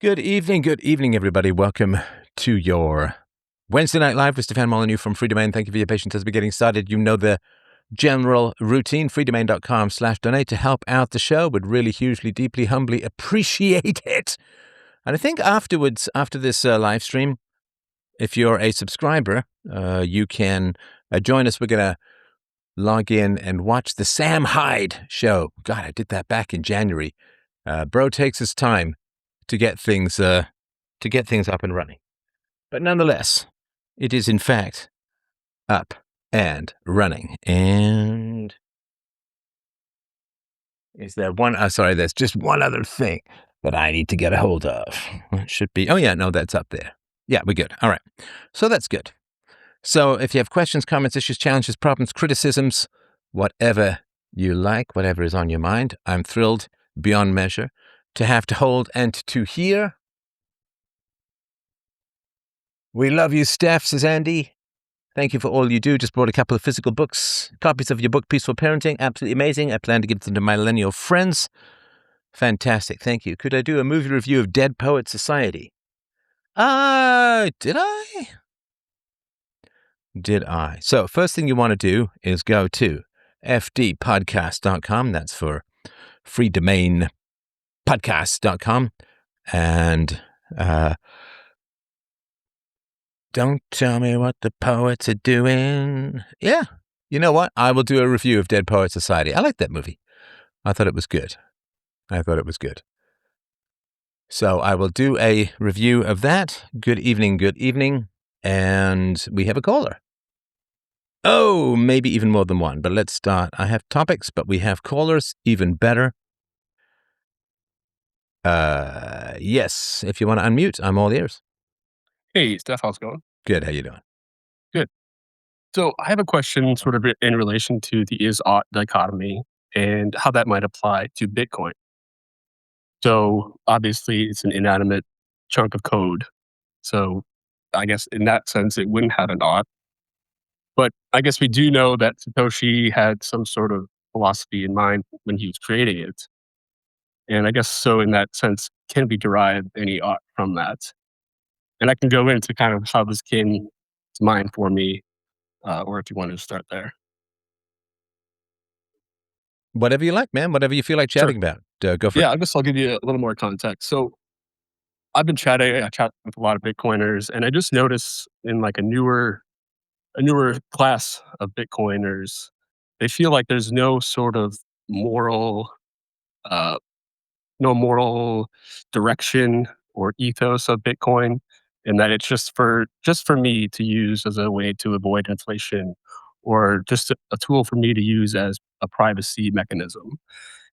Good evening, everybody. Welcome to your Wednesday Night Live with Stefan Molyneux from Free Domain. Thank you for your patience as we're getting started. You know the general routine, freedomain.com/donate to help out the show. Would really hugely, deeply, humbly appreciate it. And I think afterwards, after this live stream, if you're a subscriber, you can join us. We're going to log in and watch the Sam Hyde show. God, I did that back in January. Bro takes his time to get things up and running. But nonetheless, it is in fact up and running. And is there one? There's just one other thing that I need to get a hold of. It should be. Oh yeah, no, that's up there. Yeah, we're good. All right. So that's good. So if you have questions, comments, issues, challenges, problems, criticisms, whatever you like, whatever is on your mind, I'm thrilled beyond measure to have to hold and to hear. We love you, Steph, says Andy. Thank you for all you do. Just brought a couple of physical books, copies of your book, Peaceful Parenting. Absolutely amazing. I plan to give them to my millennial friends. Fantastic. Thank you. Could I do a movie review of Dead Poet Society? Did I? Did I? So first thing you want to do is go to fdpodcast.com. That's for freedomainpodcast.com. And don't tell me what the poets are doing. Yeah. You know what? I will do a review of Dead Poet Society. I like that movie. I thought it was good. So I will do a review of that. Good evening. And we have a caller. Oh, maybe even more than one. But let's start. I have topics, but we have callers. Even better. Yes. If you want to unmute, I'm all ears. Hey, Steph, how's it going? Good. How you doing? Good. So I have a question sort of in relation to the is-ought dichotomy and how that might apply to Bitcoin. So obviously it's an inanimate chunk of code. So I guess in that sense, it wouldn't have an ought. But I guess we do know that Satoshi had some sort of philosophy in mind when he was creating it. And I guess so in that sense, can we derive any ought from that? And I can go into kind of how this came to mind for me, or if you wanted to start there. Whatever you like, man. Whatever you feel like chatting about. Go for it. Yeah, I guess I'll give you a little more context. So I chat with a lot of Bitcoiners, and I just notice in like a newer class of Bitcoiners, they feel like there's no sort of moral, uh, no moral direction or ethos of Bitcoin, and that it's just for me to use as a way to avoid inflation, or just a tool for me to use as a privacy mechanism.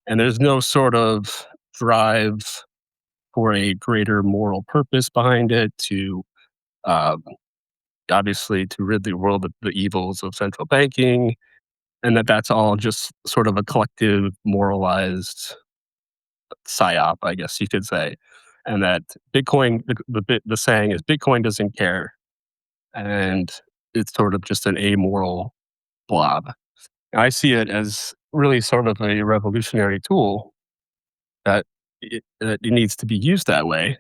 And there's no sort of drive for a greater moral purpose behind it to um, obviously to rid the world of the evils of central banking, and that's all just sort of a collective moralized psyop, I guess you could say. And that Bitcoin, the saying is Bitcoin doesn't care, and it's sort of just an amoral blob. And I see it as really sort of a revolutionary tool that it needs to be used that way,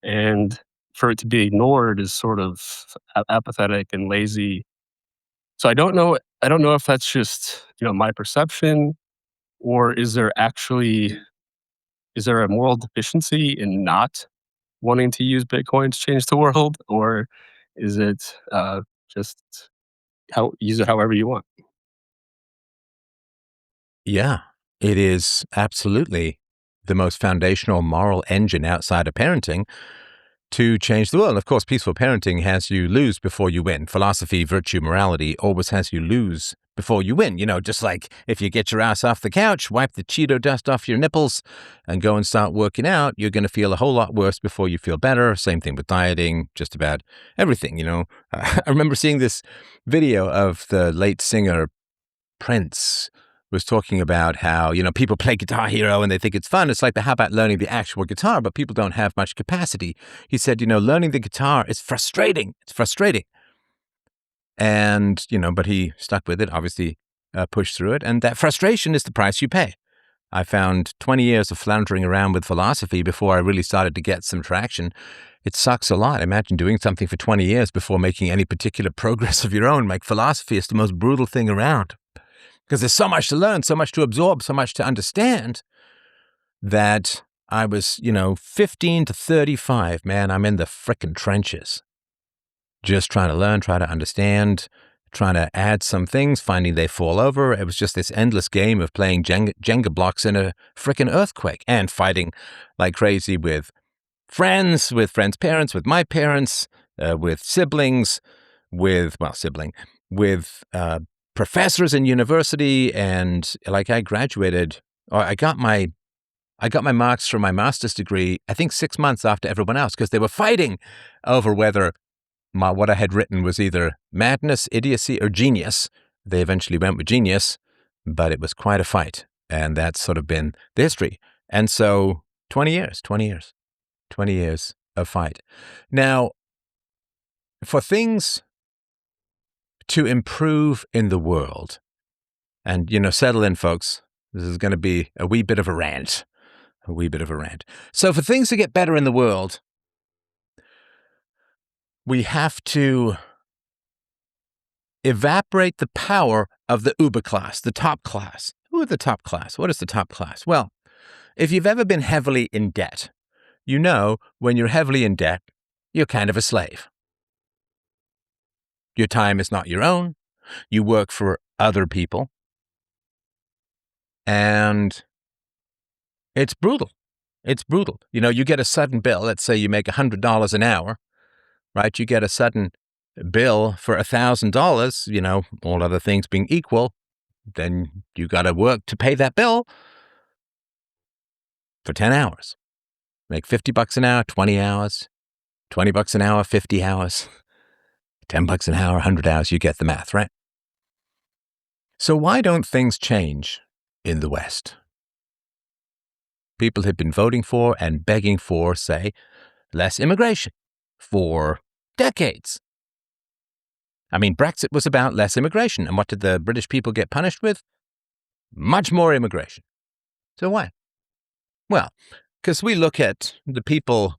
and for it to be ignored is sort of apathetic and lazy. So I don't know if that's just, my perception, or is there a moral deficiency in not wanting to use Bitcoin to change the world, or is it just how use it however you want? Yeah, it is absolutely the most foundational moral engine outside of parenting to change the world. Of course, peaceful parenting has you lose before you win. Philosophy, virtue, morality always has you lose before you win. Just like if you get your ass off the couch, wipe the Cheeto dust off your nipples, and go and start working out, you're going to feel a whole lot worse before you feel better. Same thing with dieting, just about everything. I remember seeing this video of the late singer Prince was talking about how, people play Guitar Hero and they think it's fun. It's like, how about learning the actual guitar? But people don't have much capacity. He said, learning the guitar is frustrating. It's frustrating. And, but he stuck with it, obviously pushed through it. And that frustration is the price you pay. I found 20 years of floundering around with philosophy before I really started to get some traction. It sucks a lot. Imagine doing something for 20 years before making any particular progress of your own. Like, philosophy is the most brutal thing around because there's so much to learn, so much to absorb, so much to understand that I was, 15 to 35, man, I'm in the frickin' trenches. Just trying to learn, trying to understand, trying to add some things, finding they fall over. It was just this endless game of playing Jenga blocks in a frickin' earthquake and fighting like crazy with friends' parents, with my parents, with siblings, with professors in university. And like, I graduated, or I got my marks for my master's degree, I think 6 months after everyone else, because they were fighting over whether what I had written was either madness, idiocy, or genius. They eventually went with genius, but it was quite a fight. And that's sort of been the history. And so 20 years of fight. Now, for things to improve in the world, and, settle in, folks, this is going to be a wee bit of a rant. So for things to get better in the world, we have to evaporate the power of the uber class, the top class. Who are the top class? What is the top class? Well, if you've ever been heavily in debt, you know when you're heavily in debt, you're kind of a slave. Your time is not your own. You work for other people. And it's brutal. You get a sudden bill. Let's say you make $100 an hour, right? You get a sudden bill for $1,000, all other things being equal. Then you got to work to pay that bill for 10 hours. Make $50 an hour, 20 hours, $20 an hour, 50 hours, $10 an hour, 100 hours. You get the math, right? So why don't things change in the West? People have been voting for and begging for, say, less immigration for decades. I mean, Brexit was about less immigration. And what did the British people get punished with? Much more immigration. So why? Well, because we look at the people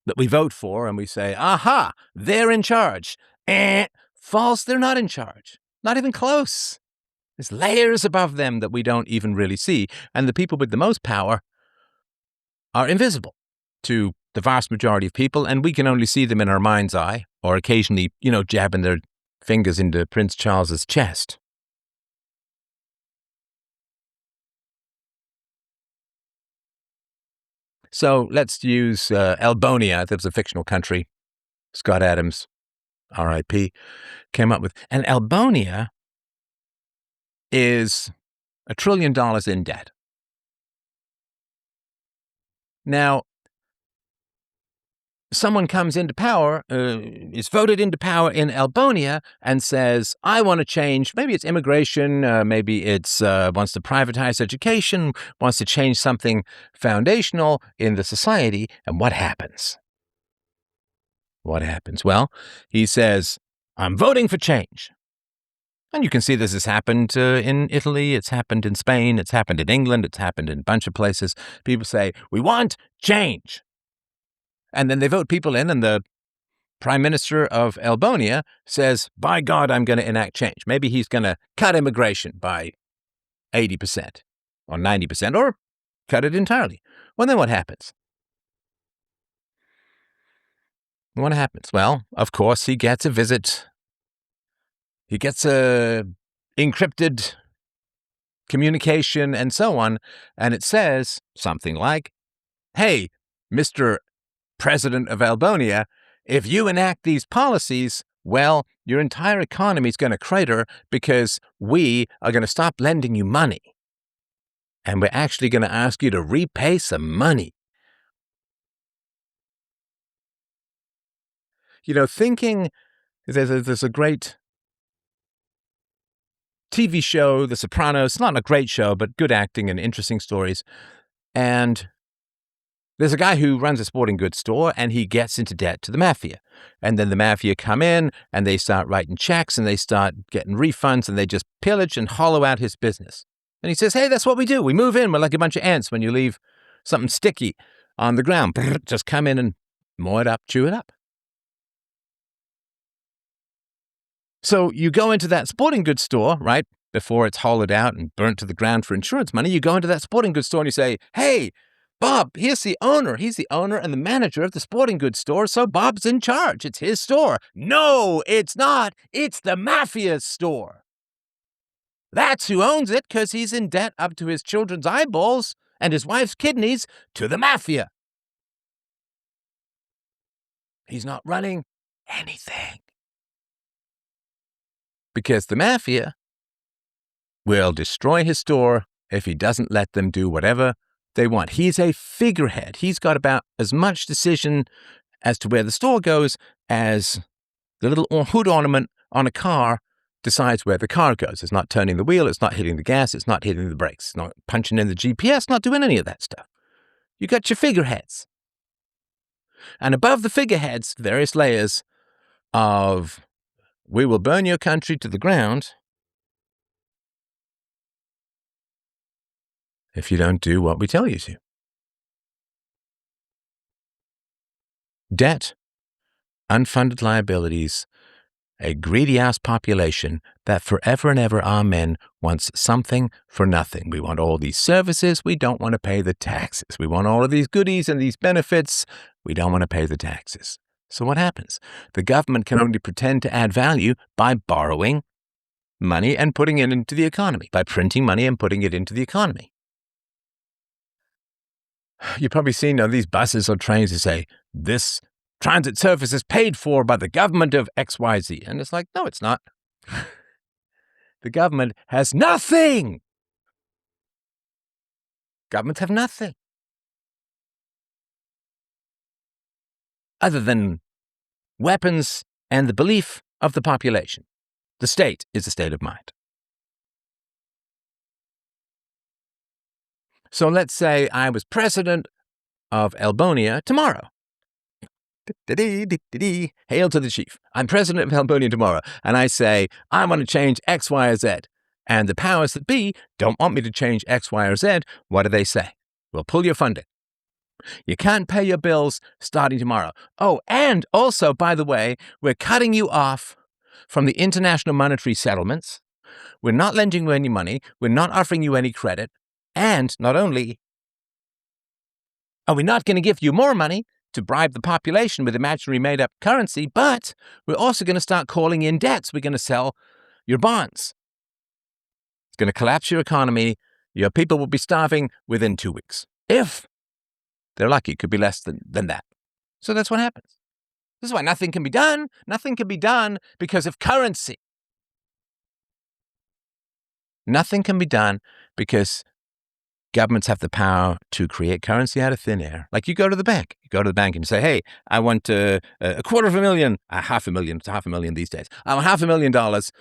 that we vote for and we say, aha, they're in charge. False, they're not in charge. Not even close. There's layers above them that we don't even really see. And the people with the most power are invisible to the vast majority of people, and we can only see them in our mind's eye or occasionally, jabbing their fingers into Prince Charles's chest. So let's use Albonia. That was a fictional country. Scott Adams, R.I.P., came up with. And Albonia is $1 trillion in debt. Now, someone comes into power, is voted into power in Albonia and says, I want to change. Maybe it's immigration. Maybe it's wants to privatize education, wants to change something foundational in the society. And what happens? Well, he says, I'm voting for change. And you can see this has happened in Italy, it's happened in Spain, it's happened in England, it's happened in a bunch of places. People say, we want change. And then they vote people in, and the Prime Minister of Albonia says, by God, I'm going to enact change. Maybe he's going to cut immigration by 80% or 90% or cut it entirely. Well, then what happens? Well, of course, he gets a visit. He gets a encrypted communication and so on, and it says something like, hey, Mr. President of Albonia, if you enact these policies, well, your entire economy is going to crater because we are going to stop lending you money. And we're actually going to ask you to repay some money. Thinking, there's a great TV show, The Sopranos. It's not a great show, but good acting and interesting stories. And there's a guy who runs a sporting goods store, and he gets into debt to the mafia. And then the mafia come in, and they start writing checks, and they start getting refunds, and they just pillage and hollow out his business. And he says, hey, that's what we do. We move in. We're like a bunch of ants when you leave something sticky on the ground. Just come in and mow it up, chew it up. So you go into that sporting goods store, right, before it's hollowed out and burnt to the ground for insurance money. You go into that sporting goods store and you say, hey, Bob, here's the owner. He's the owner and the manager of the sporting goods store, so Bob's in charge. It's his store. No, it's not. It's the mafia's store. That's who owns it because he's in debt up to his children's eyeballs and his wife's kidneys to the mafia. He's not running anything. Because the mafia will destroy his store if he doesn't let them do whatever they want. He's a figurehead. He's got about as much decision as to where the store goes as the little hood ornament on a car decides where the car goes. It's not turning the wheel. It's not hitting the gas. It's not hitting the brakes. It's not punching in the GPS. Not doing any of that stuff. You got your figureheads. And above the figureheads, various layers of, we will burn your country to the ground if you don't do what we tell you to. Debt, unfunded liabilities, a greedy-ass population that forever and ever, amen, wants something for nothing. We want all these services. We don't want to pay the taxes. We want all of these goodies and these benefits. We don't want to pay the taxes. So what happens? The government can only pretend to add value by borrowing money and putting it into the economy, by printing money and putting it into the economy. You've probably seen these buses or trains that say, this transit service is paid for by the government of XYZ. And it's like, no, it's not. The government has nothing. Governments have nothing other than weapons and the belief of the population. The state is a state of mind. So let's say I was president of Albonia tomorrow. Hail to the chief. I'm president of Albonia tomorrow. And I say, I want to change X, Y, or Z. And the powers that be don't want me to change X, Y, or Z. What do they say? We'll pull your funding. You can't pay your bills starting tomorrow. Oh, and also, by the way, we're cutting you off from the international monetary settlements. We're not lending you any money. We're not offering you any credit. And not only are we not going to give you more money to bribe the population with imaginary made-up currency, but we're also going to start calling in debts. We're going to sell your bonds. It's going to collapse your economy. Your people will be starving within 2 weeks. If they're lucky, it could be less than that. So that's what happens. This is why nothing can be done. Nothing can be done because of currency. Nothing can be done because governments have the power to create currency out of thin air. Like you go to the bank. You go to the bank and you say, hey, I want $250,000, $500,000, it's $500,000 these days. I want $500,000.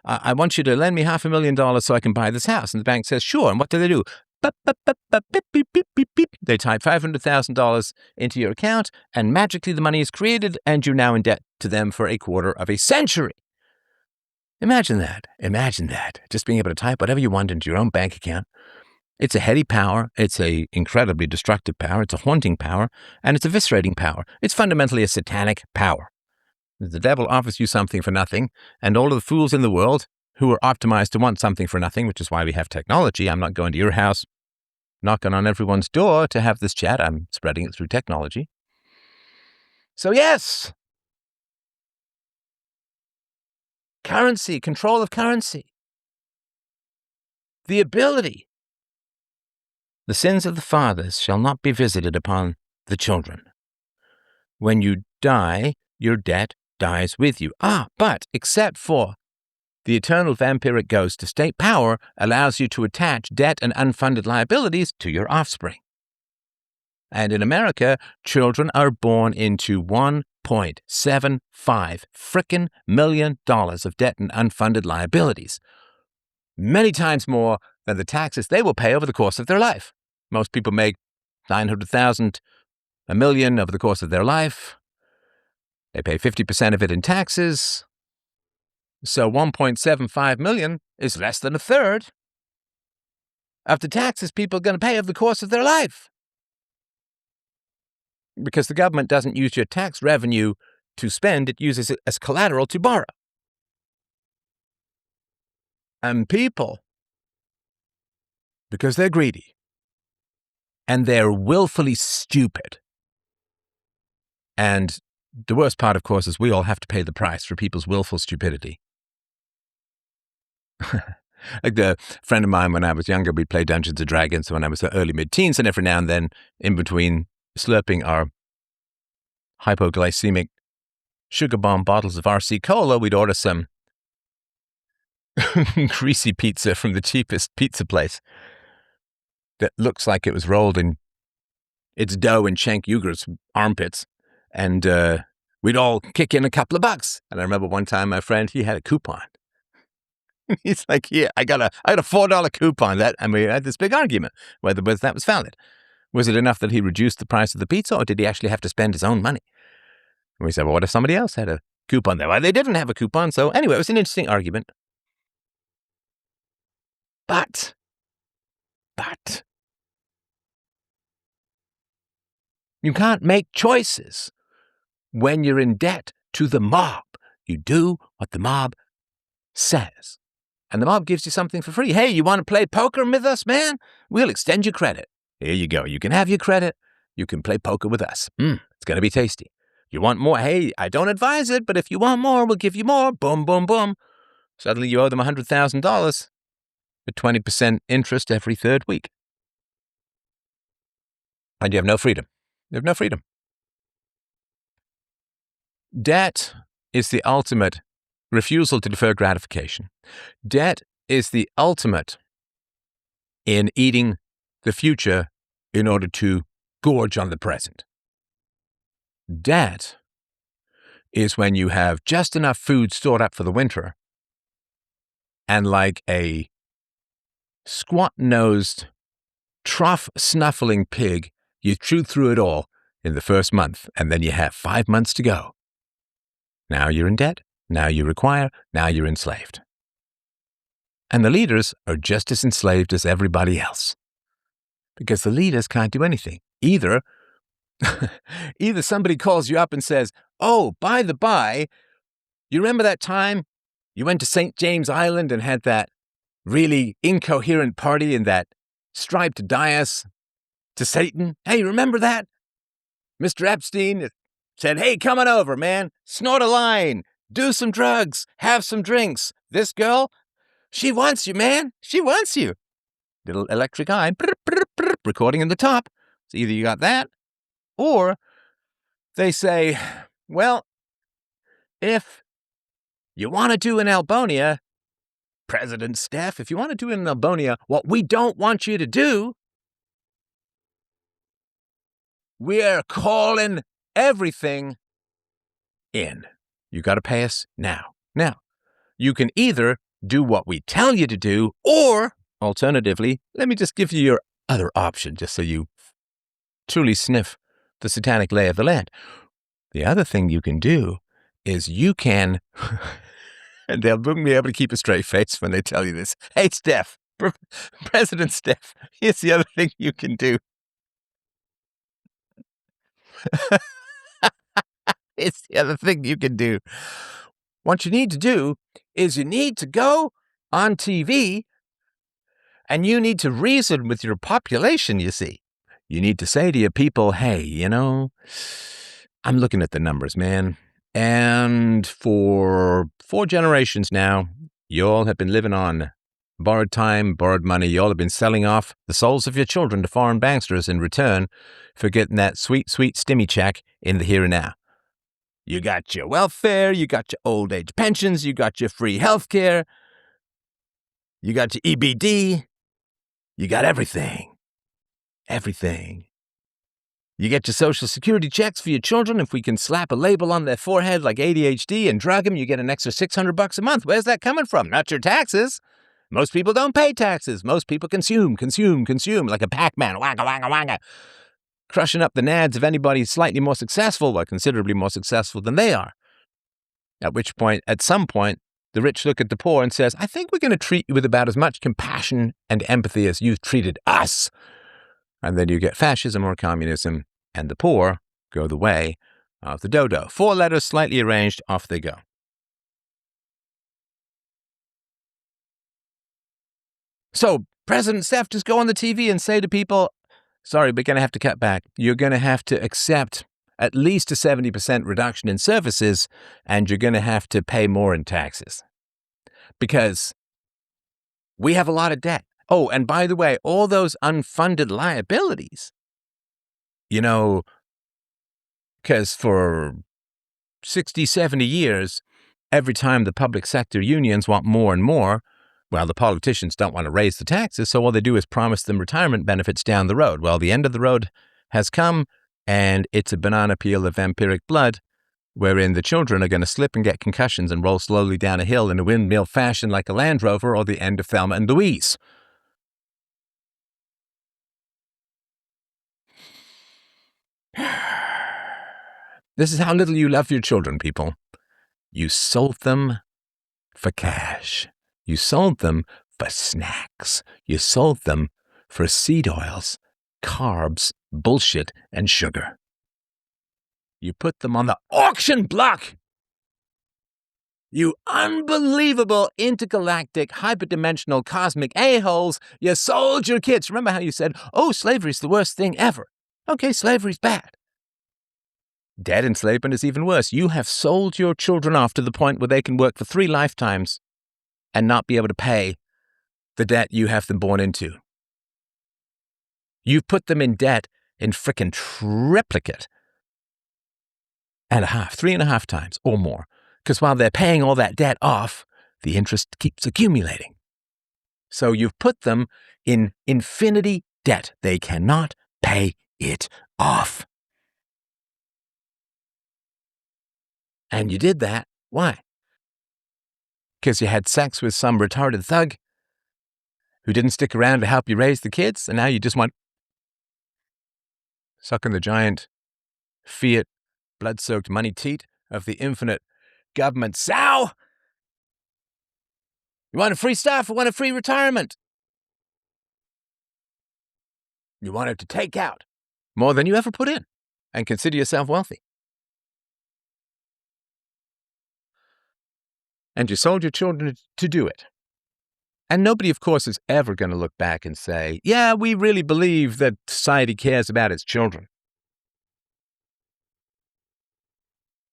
I want you to lend me $500,000 so I can buy this house. And the bank says, sure. And what do? They type $500,000 into your account and magically the money is created and you're now in debt to them for a quarter of a century. Imagine that. Imagine that. Just being able to type whatever you want into your own bank account. It's a heady power. It's a incredibly destructive power. It's a haunting power. And it's a eviscerating power. It's fundamentally a satanic power. The devil offers you something for nothing, and all of the fools in the world who are optimized to want something for nothing, which is why we have technology. I'm not going to your house, knocking on everyone's door to have this chat. I'm spreading it through technology. So yes, currency, control of currency, the ability. The sins of the fathers shall not be visited upon the children. When you die, your debt dies with you. But except for the eternal vampiric ghost of state power allows you to attach debt and unfunded liabilities to your offspring. And in America, children are born into $1.75 frickin' million of debt and unfunded liabilities. Many times more than the taxes they will pay over the course of their life. Most people make $900,000, $1 million over the course of their life. They pay 50% of it in taxes. So $1.75 million is less than a third. of the taxes people are going to pay over the course of their life. Because the government doesn't use your tax revenue to spend, it uses it as collateral to borrow. And people, because they're greedy and they're willfully stupid, and the worst part, of course, is we all have to pay the price for people's willful stupidity. Like a friend of mine, when I was younger, we'd play Dungeons & Dragons when I was early mid-teens, and every now and then, in between slurping our hypoglycemic sugar bomb bottles of RC Cola, we'd order some greasy pizza from the cheapest pizza place that looks like it was rolled in its dough in Cenk Uygur's armpits. And we'd all kick in a couple of bucks. And I remember one time my friend, he had a coupon. He's like, "Yeah, I got a $4 coupon." And we had this big argument whether that was valid. Was it enough that he reduced the price of the pizza, or did he actually have to spend his own money? And we said, well, what if somebody else had a coupon there? Well, they didn't have a coupon. So anyway, it was an interesting argument. But you can't make choices when you're in debt to the mob. You do what the mob says. And the mob gives you something for free. Hey, you want to play poker with us, man? We'll extend your credit. Here you go. You can have your credit. You can play poker with us. It's going to be tasty. You want more? Hey, I don't advise it, but if you want more, we'll give you more. Boom, boom, boom. Suddenly you owe them $100,000 with 20% interest every third week. And you have no freedom. You have no freedom. Debt is the ultimate refusal to defer gratification. Debt is the ultimate in eating the future in order to gorge on the present. Debt is when you have just enough food stored up for the winter, and like a squat-nosed, trough-snuffling pig, you chew through it all in the first month, and then you have 5 months to go. Now you're in debt. Now you require. Now you're enslaved. And the leaders are just as enslaved as everybody else. Because the leaders can't do anything. Either somebody calls you up and says, oh, by the by, you remember that time you went to St. James Island and had that really incoherent party in that striped dais to Satan? Hey, remember that? Mr. Epstein said, hey, come on over, man. Snort a line. Do some drugs. Have some drinks. This girl, she wants you, man. She wants you. Little electric eye, recording in the top. So either you got that, or they say, well, if you want to do in Albonia, President Steph, if you want to do in Albonia what we don't want you to do, we're calling everything in. You got to pay us now. Now, you can either do what we tell you to do, or alternatively, let me just give you your other option, just so you truly sniff the satanic lay of the land. The other thing you can do is you can, and they'll be able to keep a straight face when they tell you this. Hey, Steph, President Steph, here's the other thing you can do. It's the other thing you can do. What you need to do is you need to go on TV and you need to reason with your population, you see. You need to say to your people, hey, you know, I'm looking at the numbers, man. And for 4 generations now, you all have been living on borrowed time, borrowed money. You all have been selling off the souls of your children to foreign banksters in return for getting that sweet, sweet stimmy check in the here and now. You got your welfare, you got your old age pensions, you got your free health care, you got your EBD, you got everything. Everything. You get your social security checks for your children. If we can slap a label on their forehead like ADHD and drug them, you get an extra $600 a month. Where's that coming from? Not your taxes. Most people don't pay taxes. Most people consume like a Pac-Man. Wanga, wanga, wanga. Crushing up the nads of anybody slightly more successful, or considerably more successful than they are. At some point, the rich look at the poor and says, I think we're going to treat you with about as much compassion and empathy as you've treated us. And then you get fascism or communism, and the poor go the way of the dodo. 4 letters slightly arranged, off they go. So President Steph, just go on the TV and say to people, sorry, we're going to have to cut back. You're going to have to accept at least a 70% reduction in services, and you're going to have to pay more in taxes. Because we have a lot of debt. Oh, and by the way, all those unfunded liabilities, because for 60, 70 years, every time the public sector unions want more and more, well, the politicians don't want to raise the taxes, so all they do is promise them retirement benefits down the road. Well, the end of the road has come, and it's a banana peel of vampiric blood, wherein the children are going to slip and get concussions and roll slowly down a hill in a windmill fashion like a Land Rover, or the end of Thelma and Louise. This is how little you love your children, people. You sold them for cash. You sold them for snacks. You sold them for seed oils, carbs, bullshit, and sugar. You put them on the auction block. You unbelievable intergalactic, hyperdimensional, cosmic a-holes. You sold your kids. Remember how you said, oh, slavery's the worst thing ever. Okay, slavery's bad. Debt enslavement is even worse. You have sold your children off to the point where they can work for 3 lifetimes and not be able to pay the debt you have them born into. You've put them in debt in frickin' triplicate and a half, 3.5 times or more. Because while they're paying all that debt off, the interest keeps accumulating. So you've put them in infinity debt. They cannot pay it off. And you did that. Why? Because you had sex with some retarded thug who didn't stick around to help you raise the kids, and now you just want sucking the giant fiat blood-soaked money teat of the infinite government sow. You want a free stuff or want a free retirement? You wanted to take out more than you ever put in and consider yourself wealthy. And you sold your children to do it. And nobody, of course, is ever going to look back and say, yeah, we really believe that society cares about its children.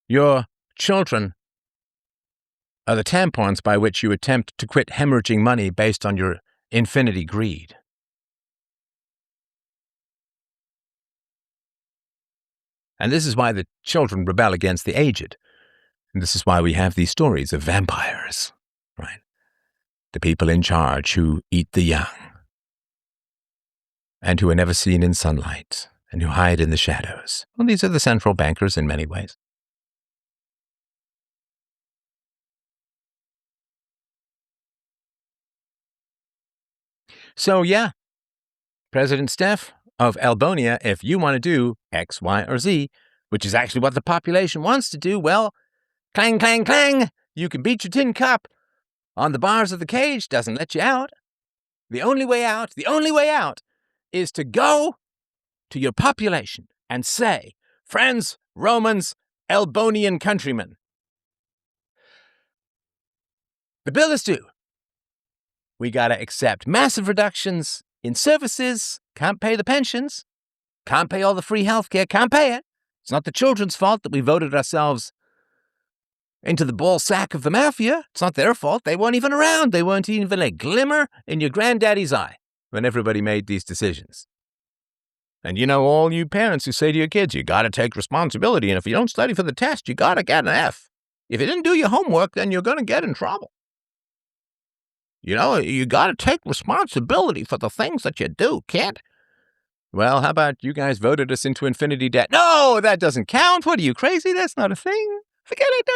Your children are the tampons by which you attempt to quit hemorrhaging money based on your infinity greed. And this is why the children rebel against the aged. And this is why we have these stories of vampires, right? The people in charge who eat the young and who are never seen in sunlight and who hide in the shadows. Well, these are the central bankers in many ways. So, yeah, President Steph of Albonia, if you want to do X, Y, or Z, which is actually what the population wants to do, well, clang, clang, clang, you can beat your tin cup on the bars of the cage, doesn't let you out. The only way out is to go to your population and say, friends, Romans, Albonian countrymen, the bill is due. We got to accept massive reductions in services, can't pay the pensions, can't pay all the free health care, can't pay it. It's not the children's fault that we voted ourselves into the ball sack of the mafia. It's not their fault. They weren't even around. They weren't even a glimmer in your granddaddy's eye when everybody made these decisions. And all you parents who say to your kids, you got to take responsibility, and if you don't study for the test, you got to get an F. If you didn't do your homework, then you're going to get in trouble. You got to take responsibility for the things that you do, kid. Well, how about you guys voted us into infinity debt? No, that doesn't count. What are you, crazy? That's not a thing. Forget it.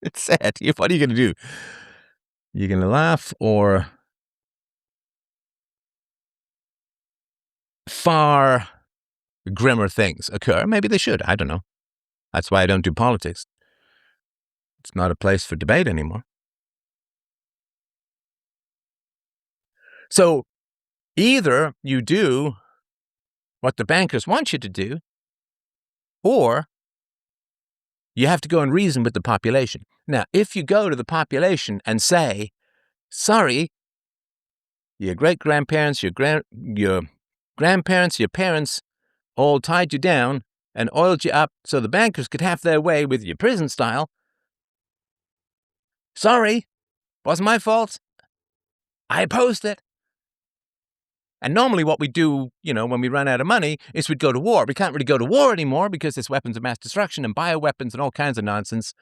It's sad. What are you going to do? You're going to laugh or far grimmer things occur? Maybe they should. I don't know. That's why I don't do politics. It's not a place for debate anymore. So either you do what the bankers want you to do, or you have to go and reason with the population. Now, if you go to the population and say, sorry, your great-grandparents, your grandparents, your parents all tied you down and oiled you up so the bankers could have their way with your prison style. Sorry, wasn't my fault. I opposed it. And normally what we do, when we run out of money is we'd go to war. We can't really go to war anymore because there's weapons of mass destruction and bioweapons and all kinds of nonsense.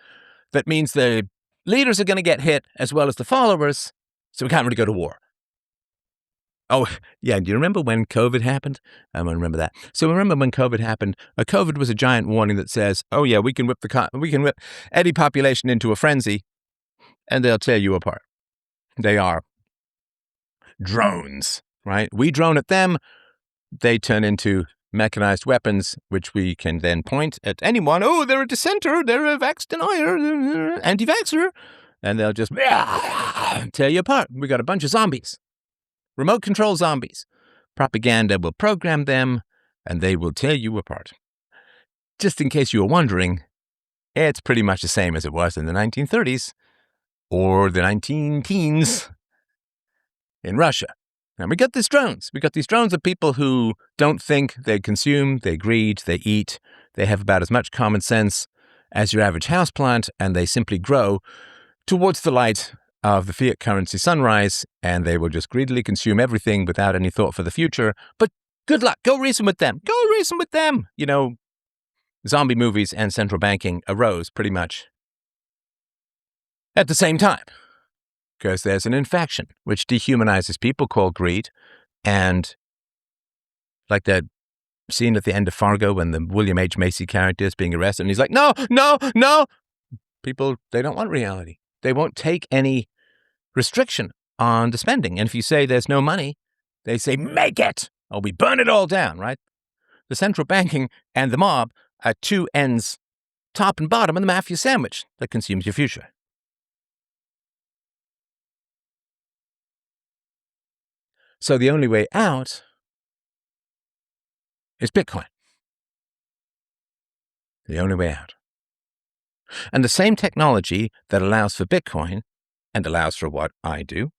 That means the leaders are going to get hit as well as the followers, so we can't really go to war. Oh, yeah, do you remember when COVID happened? I remember that. So remember when COVID happened? COVID was a giant warning that says, oh yeah, we can whip any population into a frenzy and they'll tear you apart. They are drones, right? We drone at them, they turn into mechanized weapons, which we can then point at anyone. Oh, they're a dissenter, they're a vax denier, anti-vaxxer, and they'll just tear you apart. We got a bunch of zombies, remote control zombies. Propaganda will program them, and they will tear you apart. Just in case you were wondering, it's pretty much the same as it was in the 1930s or the 19-teens in Russia. And we got these drones. We got these drones of people who don't think, they consume, they greed, they eat. They have about as much common sense as your average houseplant, and they simply grow towards the light of the fiat currency sunrise, and they will just greedily consume everything without any thought for the future. But good luck. Go reason with them. Go reason with them. Zombie movies and central banking arose pretty much at the same time, because there's an infection which dehumanizes people called greed. And like that scene at the end of Fargo when the William H. Macy character is being arrested and he's like, no. People, they don't want reality. They won't take any restriction on the spending. And if you say there's no money, they say, make it, or we burn it all down, right? The central banking and the mob are two ends, top and bottom, of the mafia sandwich that consumes your future. So the only way out is Bitcoin. The only way out. And the same technology that allows for Bitcoin and allows for what I do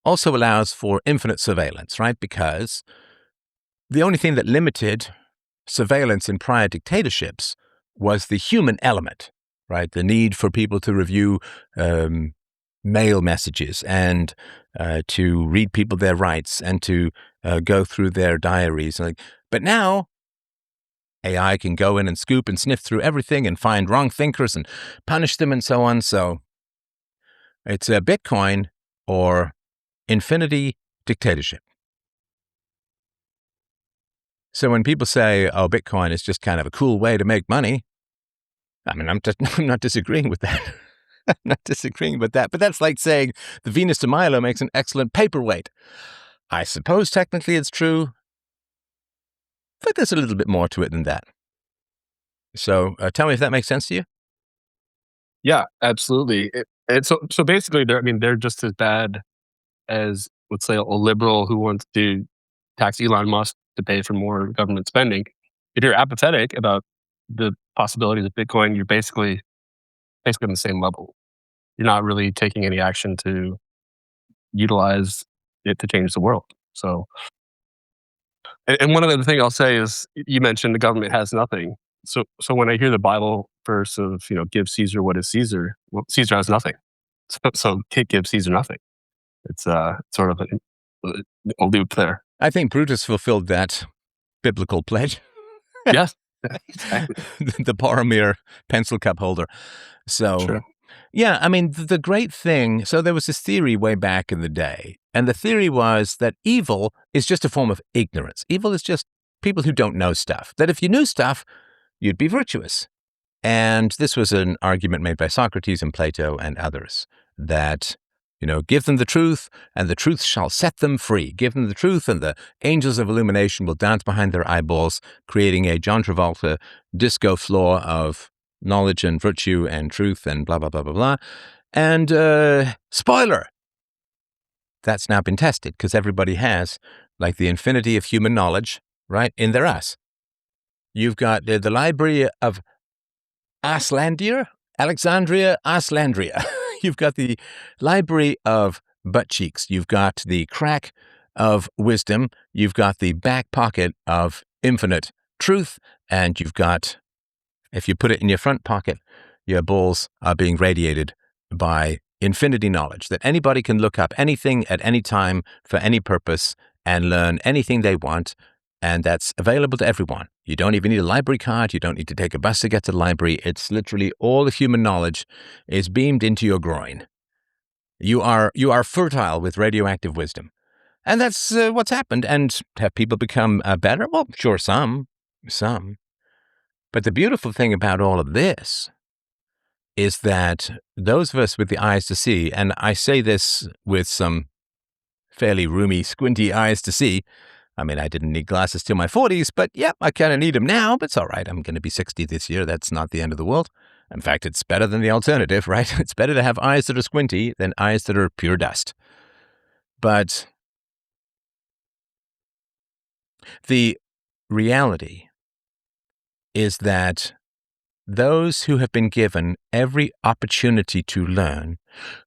also allows for infinite surveillance, right? Because the only thing that limited surveillance in prior dictatorships was the human element, right? The need for people to review mail messages and to read people their rights and to go through their diaries. But now AI can go in and scoop and sniff through everything and find wrong thinkers and punish them and so on. So it's a Bitcoin or infinity dictatorship. So when people say, oh, Bitcoin is just kind of a cool way to make money, I'm not disagreeing with that. I'm not disagreeing with that. But that's like saying the Venus de Milo makes an excellent paperweight. I suppose technically it's true, but there's a little bit more to it than that. So tell me if that makes sense to you. Yeah, absolutely. So basically, they're just as bad as, let's say, a liberal who wants to tax Elon Musk to pay for more government spending. If you're apathetic about the possibilities of Bitcoin, you're basically on the same level. You're not really taking any action to utilize it to change the world. So, and one other thing I'll say is, you mentioned the government has nothing. So when I hear the Bible verse of, give Caesar what is Caesar, well, Caesar has nothing. So give Caesar nothing. It's sort of a loop there. I think Brutus fulfilled that biblical pledge. Yes, exactly. The Boromir pencil cup holder. So, Sure. Yeah, the great thing, so there was this theory way back in the day, and the theory was that evil is just a form of ignorance. Evil is just people who don't know stuff. That if you knew stuff, you'd be virtuous. And this was an argument made by Socrates and Plato and others, that, give them the truth, and the truth shall set them free. Give them the truth, and the angels of illumination will dance behind their eyeballs, creating a John Travolta disco floor of knowledge and virtue and truth and blah, blah, blah, blah, blah. And spoiler, that's now been tested because everybody has like the infinity of human knowledge, right, in their ass. You've got the Library of Aslandia, Alexandria, Aslandria. You've got the Library of Butt Cheeks. You've got the crack of wisdom. You've got the back pocket of infinite truth. And you've got, if you put it in your front pocket, your balls are being radiated by infinity knowledge that anybody can look up anything at any time for any purpose and learn anything they want. And that's available to everyone. You don't even need a library card. You don't need to take a bus to get to the library. It's literally all the human knowledge is beamed into your groin. You are fertile with radioactive wisdom. And that's what's happened. And have people become better? Well, sure, some. But the beautiful thing about all of this is that those of us with the eyes to see, and I say this with some fairly roomy, squinty eyes to see. I mean, I didn't need glasses till my 40s, but yep, I kind of need them now, but it's all right. I'm going to be 60 this year. That's not the end of the world. In fact, it's better than the alternative, right? It's better to have eyes that are squinty than eyes that are pure dust. But the reality is that those who have been given every opportunity to learn,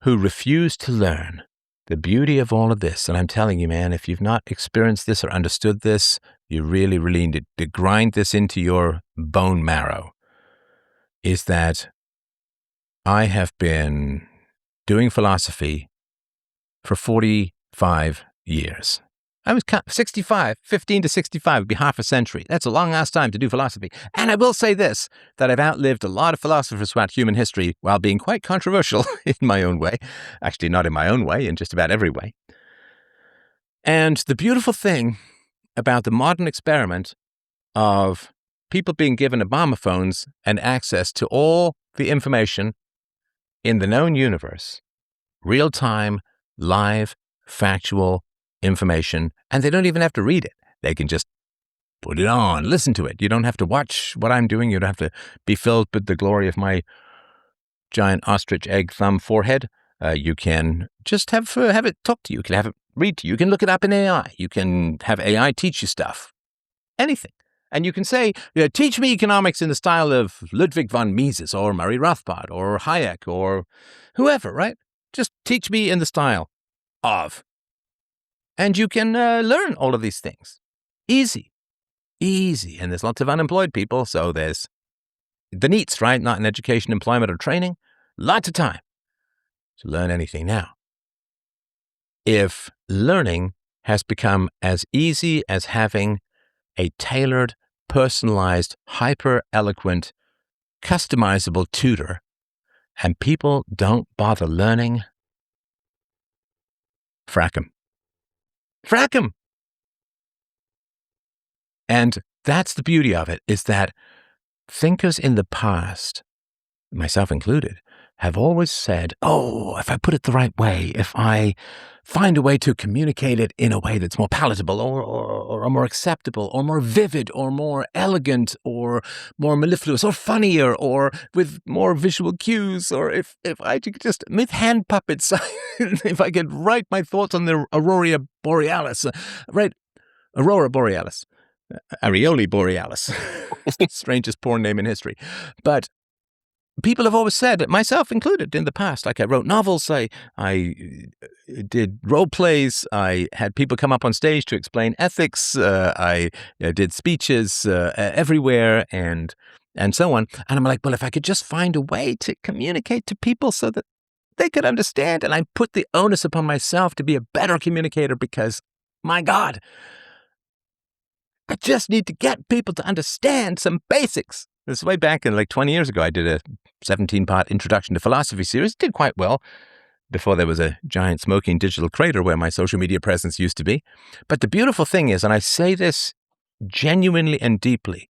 who refuse to learn, the beauty of all of this, and I'm telling you, man, if you've not experienced this or understood this, you really, really need to grind this into your bone marrow, is that I have been doing philosophy for 45 years. I was 65, 15 to 65 would be half a century. That's a long-ass time to do philosophy. And I will say this, that I've outlived a lot of philosophers throughout human history while being quite controversial in my own way. Actually, not in my own way, in just about every way. And the beautiful thing about the modern experiment of people being given Obama phones and access to all the information in the known universe, real-time, live, factual information, and they don't even have to read it. They can just put it on, listen to it. You don't have to watch what I'm doing. You don't have to be filled with the glory of my giant ostrich egg thumb forehead. You can just have it talk to you. You can have it read to you. You can look it up in AI. You can have AI teach you stuff. Anything. And you can say, teach me economics in the style of Ludwig von Mises or Murray Rothbard or Hayek or whoever, right? Just teach me in the style of. And you can learn all of these things. Easy. And there's lots of unemployed people, so there's the needs, right? Not in education, employment, or training. Lots of time to learn anything now. If learning has become as easy as having a tailored, personalized, hyper-eloquent, customizable tutor, and people don't bother learning, frack 'em. Frack 'em! And that's the beauty of it, is that thinkers in the past, myself included, have always said, if I put it the right way, if I find a way to communicate it in a way that's more palatable or more acceptable or more vivid or more elegant or more mellifluous or funnier or with more visual cues, or if I could just, with hand puppets, if I could write my thoughts on the Aurora Borealis, Areoli Borealis, strangest porn name in history. But people have always said, myself included in the past, like I wrote novels, I did role plays, I had people come up on stage to explain ethics, I did speeches everywhere and so on. And I'm like, well, if I could just find a way to communicate to people so that they could understand, and I put the onus upon myself to be a better communicator because, my God, I just need to get people to understand some basics. This is way back in like 20 years ago. I did a 17-part introduction to philosophy series. It did quite well before there was a giant smoking digital crater where my social media presence used to be. But the beautiful thing is, and I say this genuinely and deeply,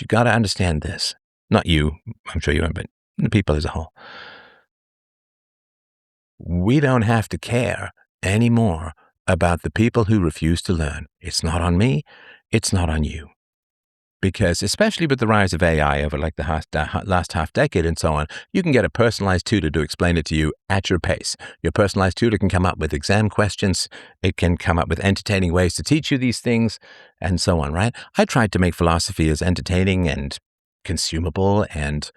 you got to understand this. Not you, I'm sure you don't, but the people as a whole. We don't have to care anymore about the people who refuse to learn. It's not on me. It's not on you. because especially with the rise of AI over like the last half decade and so on, you can get a personalized tutor to explain it to you at your pace. Your personalized tutor can come up with exam questions. It can come up with entertaining ways to teach you these things and so on, right? I tried to make philosophy as entertaining and consumable and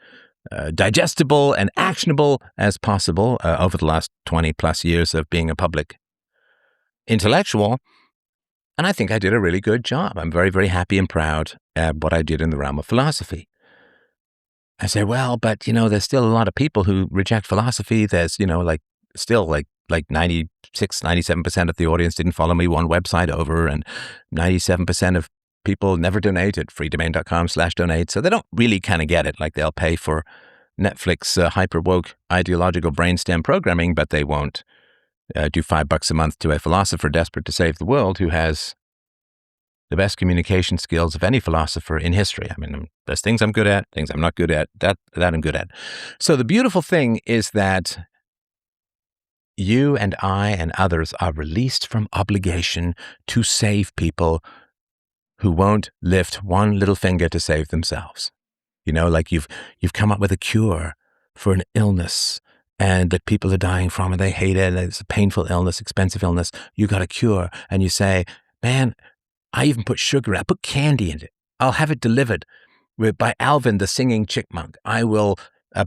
digestible and actionable as possible over the last 20 plus years of being a public intellectual. And I think I did a really good job. I'm very, very happy and proud at what I did in the realm of philosophy. I say, well, but, there's still a lot of people who reject philosophy. There's, still like 96, 97% of the audience didn't follow me one website over, and 97% of people never donate at freedomain.com/donate. So they don't really kind of get it. Like they'll pay for Netflix hyper woke ideological brainstem programming, but they won't do $5 a month to a philosopher desperate to save the world who has the best communication skills of any philosopher in history. I mean, there's things I'm good at, things I'm not good at, that I'm good at. So the beautiful thing is that you and I and others are released from obligation to save people who won't lift one little finger to save themselves. Like you've come up with a cure for an illness and that people are dying from and they hate it. And it's a painful illness, expensive illness. You got a cure and you say, man, I even put sugar in it. I put candy in it. I'll have it delivered by Alvin, the singing chipmunk. I will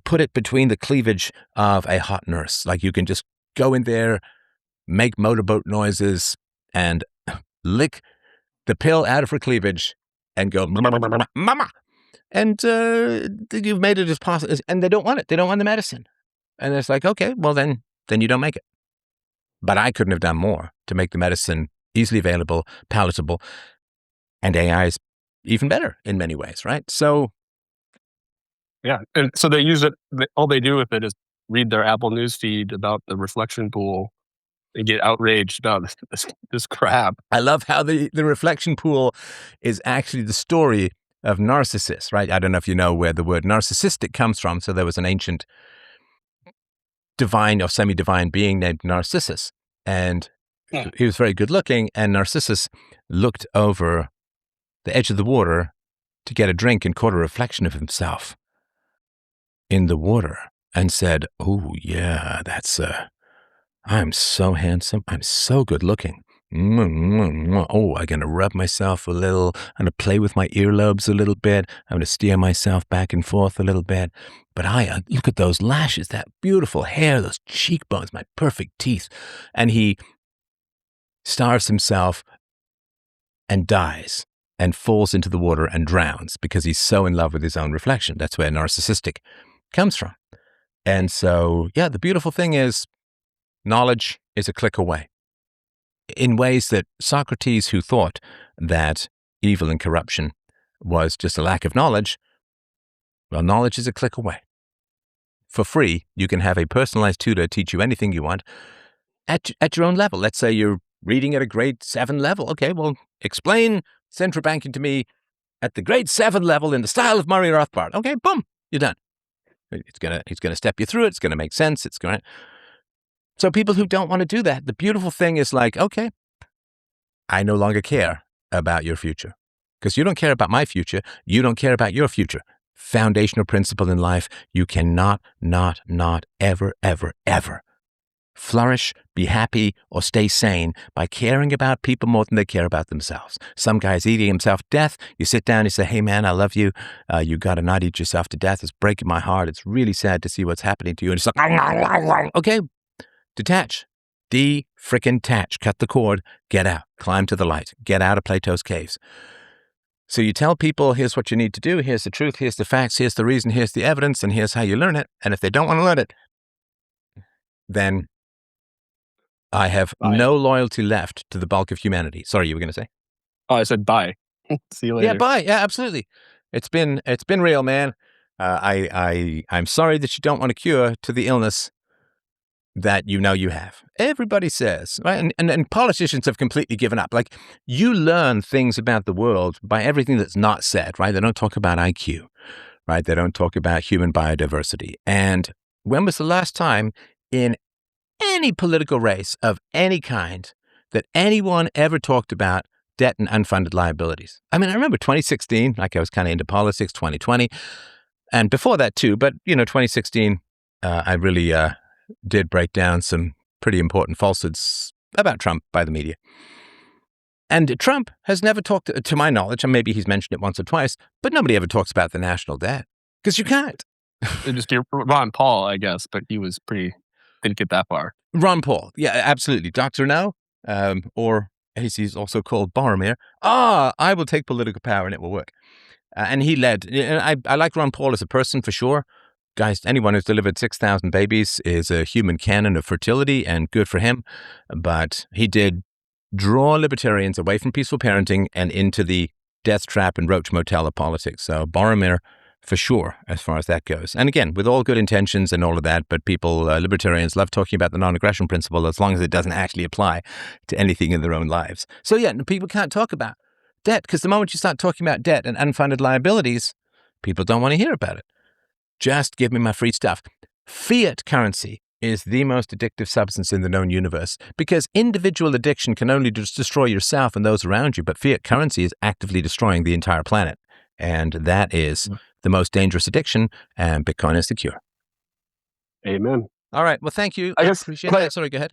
put it between the cleavage of a hot nurse. Like you can just go in there, make motorboat noises and lick the pill out of her cleavage and go, mama. And you've made it as possible. And they don't want it. They don't want the medicine. And it's like, okay, well, then you don't make it. But I couldn't have done more to make the medicine easily available, palatable, and AI is even better in many ways, right? So, yeah. And so they use it, all they do with it is read their Apple news feed about the reflection pool and get outraged about this crap. I love how the reflection pool is actually the story of Narcissus, right? I don't know if you know where the word narcissistic comes from. So there was an ancient divine or semi-divine being named Narcissus, and he was very good looking, and Narcissus looked over the edge of the water to get a drink and caught a reflection of himself in the water and said, oh yeah, that's I'm so handsome. I'm so good looking. Oh, I'm going to rub myself a little. I'm going to play with my earlobes a little bit. I'm going to steer myself back and forth a little bit. But look at those lashes, that beautiful hair, those cheekbones, my perfect teeth. And he starves himself and dies and falls into the water and drowns because he's so in love with his own reflection. That's where narcissistic comes from. And so, yeah, the beautiful thing is knowledge is a click away. In ways that Socrates, who thought that evil and corruption was just a lack of knowledge, well, knowledge is a click away. For free, you can have a personalized tutor teach you anything you want at your own level. Let's say you're reading at a grade 7 level. Okay, well, explain central banking to me at the grade 7 level in the style of Murray Rothbard. Okay, boom, you're done. He's gonna step you through it. It's gonna make sense. It's going to. So people who don't want to do that, the beautiful thing is like, okay, I no longer care about your future because you don't care about my future. You don't care about your future. Foundational principle in life. You cannot, not ever, ever, ever flourish, be happy, or stay sane by caring about people more than they care about themselves. Some guy's eating himself to death. You sit down, you say, hey man, I love you. You got to not eat yourself to death. It's breaking my heart. It's really sad to see what's happening to you. And it's like, okay, detach. De-frickin-tach. Cut the cord. Get out. Climb to the light. Get out of Plato's caves. So you tell people, here's what you need to do. Here's the truth. Here's the facts. Here's the reason. Here's the evidence. And here's how you learn it. And if they don't want to learn it, then I have no loyalty left to the bulk of humanity. Sorry, you were going to say? Oh, I said bye. See you later. Yeah, bye. Yeah, absolutely. It's been real, man. I'm sorry that you don't want a cure to the illness that you know you have. Everybody says, right? And politicians have completely given up. Like, you learn things about the world by everything that's not said, right? They don't talk about IQ, right? They don't talk about human biodiversity. And when was the last time in any political race of any kind that anyone ever talked about debt and unfunded liabilities. I mean, I remember 2016, like I was kind of into politics, 2020, and before that too, but 2016, I really did break down some pretty important falsehoods about Trump by the media. And Trump has never talked, to my knowledge, and maybe he's mentioned it once or twice, but nobody ever talks about the national debt because you can't. It just Ron Paul, I guess, but he was didn't get that far. Ron Paul, yeah, absolutely. Dr. No, or as he's also called Boromir. I will take political power and it will work. And he led. And I like Ron Paul as a person for sure. Guys, anyone who's delivered 6,000 babies is a human canon of fertility, and good for him. But he did draw libertarians away from peaceful parenting and into the death trap and roach motel of politics. So Boromir, for sure, as far as that goes. And again, with all good intentions and all of that, but people, libertarians, love talking about the non-aggression principle as long as it doesn't actually apply to anything in their own lives. So yeah, people can't talk about debt because the moment you start talking about debt and unfunded liabilities, people don't want to hear about it. Just give me my free stuff. Fiat currency is the most addictive substance in the known universe because individual addiction can only just destroy yourself and those around you, but fiat currency is actively destroying the entire planet. And that is the most dangerous addiction, and Bitcoin is the cure. Amen. All right. Well, thank you. I guess, appreciate that. Sorry, go ahead.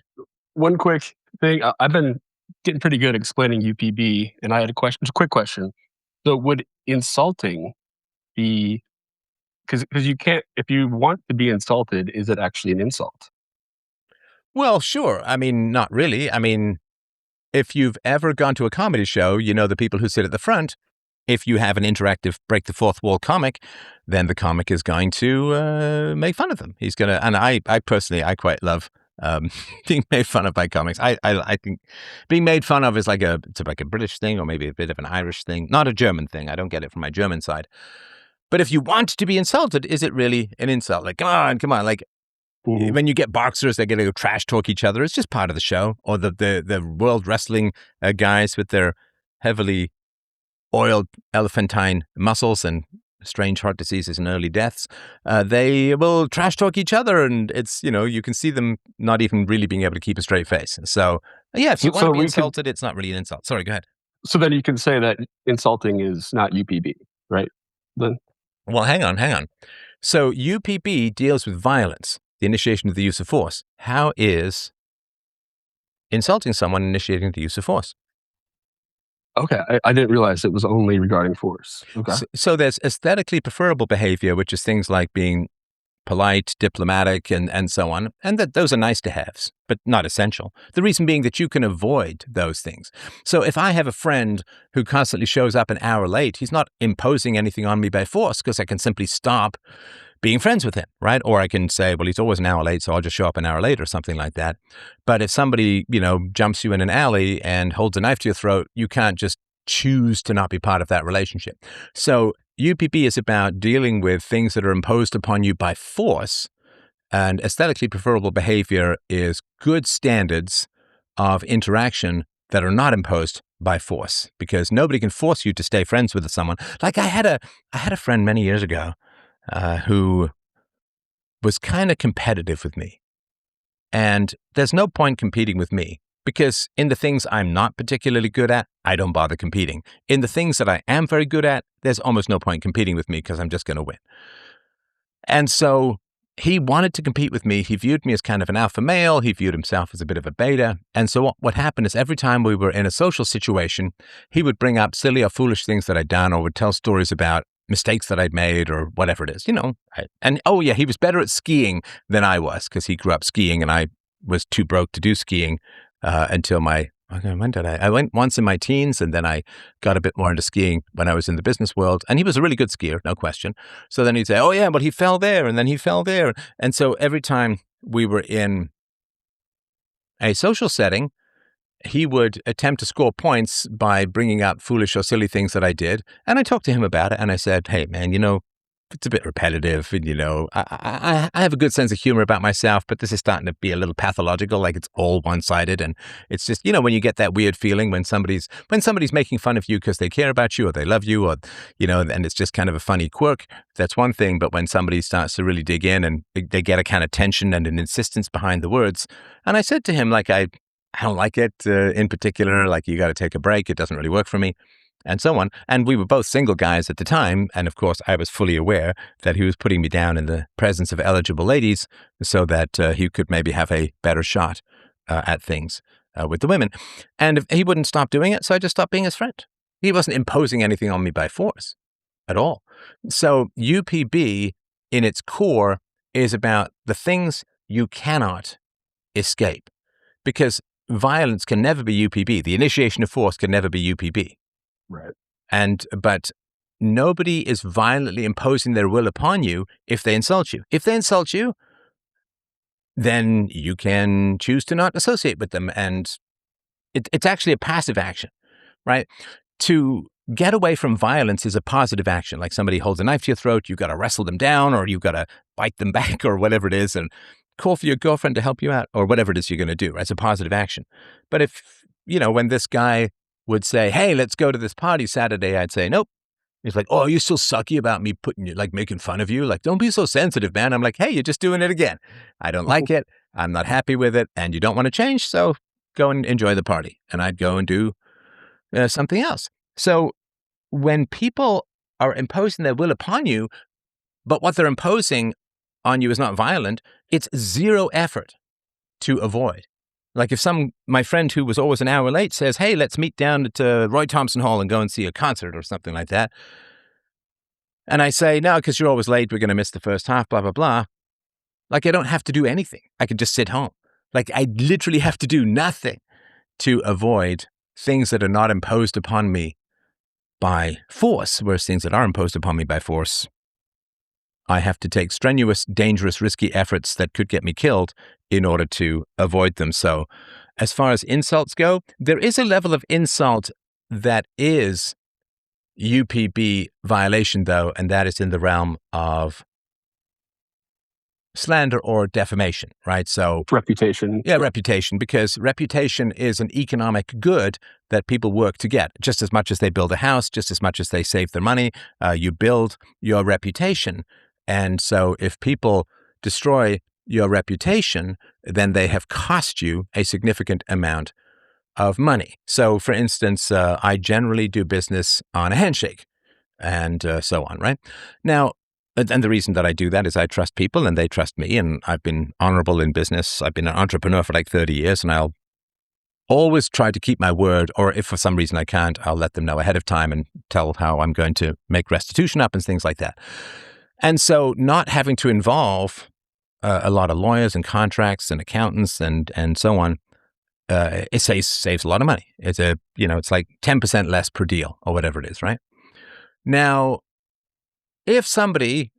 One quick thing. I've been getting pretty good at explaining UPB, and I had a question. Just a quick question. So, would insulting be because you can't if you want to be insulted, is it actually an insult? Well, sure. I mean, not really. I mean, if you've ever gone to a comedy show, you know the people who sit at the front. If you have an interactive break the fourth wall comic, then the comic is going to make fun of them. He's going to, and I personally, I quite love being made fun of by comics. I think being made fun of is it's like a British thing or maybe a bit of an Irish thing, not a German thing. I don't get it from my German side. But if you want to be insulted, is it really an insult? Like, come on. Like when you get boxers, they're going to go trash talk each other. It's just part of the show. Or the world wrestling guys with their heavily oiled elephantine muscles and strange heart diseases and early deaths, they will trash talk each other, and it's, you can see them not even really being able to keep a straight face. So, yeah, if you want to be insulted, it's not really an insult. Sorry, go ahead. So then you can say that insulting is not UPB, right? Then, well, hang on. So UPB deals with violence, the initiation of the use of force. How is insulting someone initiating the use of force? Okay, I didn't realize it was only regarding force. Okay. So there's aesthetically preferable behavior, which is things like being polite, diplomatic, and so on. And those are nice to haves, but not essential. The reason being that you can avoid those things. So if I have a friend who constantly shows up an hour late, he's not imposing anything on me by force because I can simply stop being friends with him, right? Or I can say, well, he's always an hour late, so I'll just show up an hour late or something like that. But if somebody, jumps you in an alley and holds a knife to your throat, you can't just choose to not be part of that relationship. So UPB is about dealing with things that are imposed upon you by force, and aesthetically preferable behavior is good standards of interaction that are not imposed by force, because nobody can force you to stay friends with someone. Like I had a friend many years ago who was kind of competitive with me. And there's no point competing with me because in the things I'm not particularly good at, I don't bother competing. In the things that I am very good at, there's almost no point competing with me because I'm just going to win. And so he wanted to compete with me. He viewed me as kind of an alpha male. He viewed himself as a bit of a beta. And so what happened is every time we were in a social situation, he would bring up silly or foolish things that I'd done or would tell stories about mistakes that I'd made or whatever it is, he was better at skiing than I was because he grew up skiing and I was too broke to do skiing until when did I went once in my teens, and then I got a bit more into skiing when I was in the business world. And he was a really good skier, no question. So then he'd say, oh yeah, but he fell there and then he fell there. And so every time we were in a social setting, he would attempt to score points by bringing up foolish or silly things that I did. And I talked to him about it and I said, hey man, it's a bit repetitive and, I have a good sense of humor about myself, but this is starting to be a little pathological, like it's all one-sided. And it's just, when you get that weird feeling when somebody's making fun of you because they care about you or they love you or, and it's just kind of a funny quirk, that's one thing. But when somebody starts to really dig in and they get a kind of tension and an insistence behind the words. And I said to him, like, I I don't like it in particular. Like, you got to take a break. It doesn't really work for me, and so on. And we were both single guys at the time. And of course, I was fully aware that he was putting me down in the presence of eligible ladies so that he could maybe have a better shot at things with the women. And if he wouldn't stop doing it, so I just stopped being his friend. He wasn't imposing anything on me by force at all. So UPB in its core is about the things you cannot escape, because violence can never be UPB. The initiation of force can never be UPB. Right. But nobody is violently imposing their will upon you if they insult you. If they insult you, then you can choose to not associate with them. And it's actually a passive action, right? To get away from violence is a positive action. Like, somebody holds a knife to your throat, you've got to wrestle them down, or you've got to bite them back, or whatever it is, and call for your girlfriend to help you out, or whatever it is you're going to do. Right? It's a positive action. But if, when this guy would say, hey, let's go to this party Saturday, I'd say, nope. He's like, oh, you're still sucky about me making fun of you. Like, don't be so sensitive, man. I'm like, hey, you're just doing it again. I don't like it. I'm not happy with it. And you don't want to change. So go and enjoy the party. And I'd go and do something else. So when people are imposing their will upon you, but what they're imposing on you is not violent, it's zero effort to avoid. Like, if my friend who was always an hour late says, hey, let's meet down at Roy Thompson Hall and go and see a concert or something like that. And I say, no, because you're always late, we're going to miss the first half, blah, blah, blah. Like, I don't have to do anything. I could just sit home. Like, I literally have to do nothing to avoid things that are not imposed upon me by force, whereas things that are imposed upon me by force, I have to take strenuous, dangerous, risky efforts that could get me killed in order to avoid them. So as far as insults go, there is a level of insult that is UPB violation, though, and that is in the realm of slander or defamation, right? So Reputation. yeah, reputation, because reputation is an economic good that people work to get. Just as much as they build a house, just as much as they save their money, you build your reputation. And so if people destroy your reputation, then they have cost you a significant amount of money. So for instance, I generally do business on a handshake and so on, right? Now, and the reason that I do that is I trust people and they trust me, and I've been honorable in business. I've been an entrepreneur for like 30 years, and I'll always try to keep my word, or if for some reason I can't, I'll let them know ahead of time and tell how I'm going to make restitution up and things like that. And so not having to involve a lot of lawyers and contracts and accountants and so on, it saves a lot of money. It's it's like 10% less per deal or whatever it is, right? Now, if somebody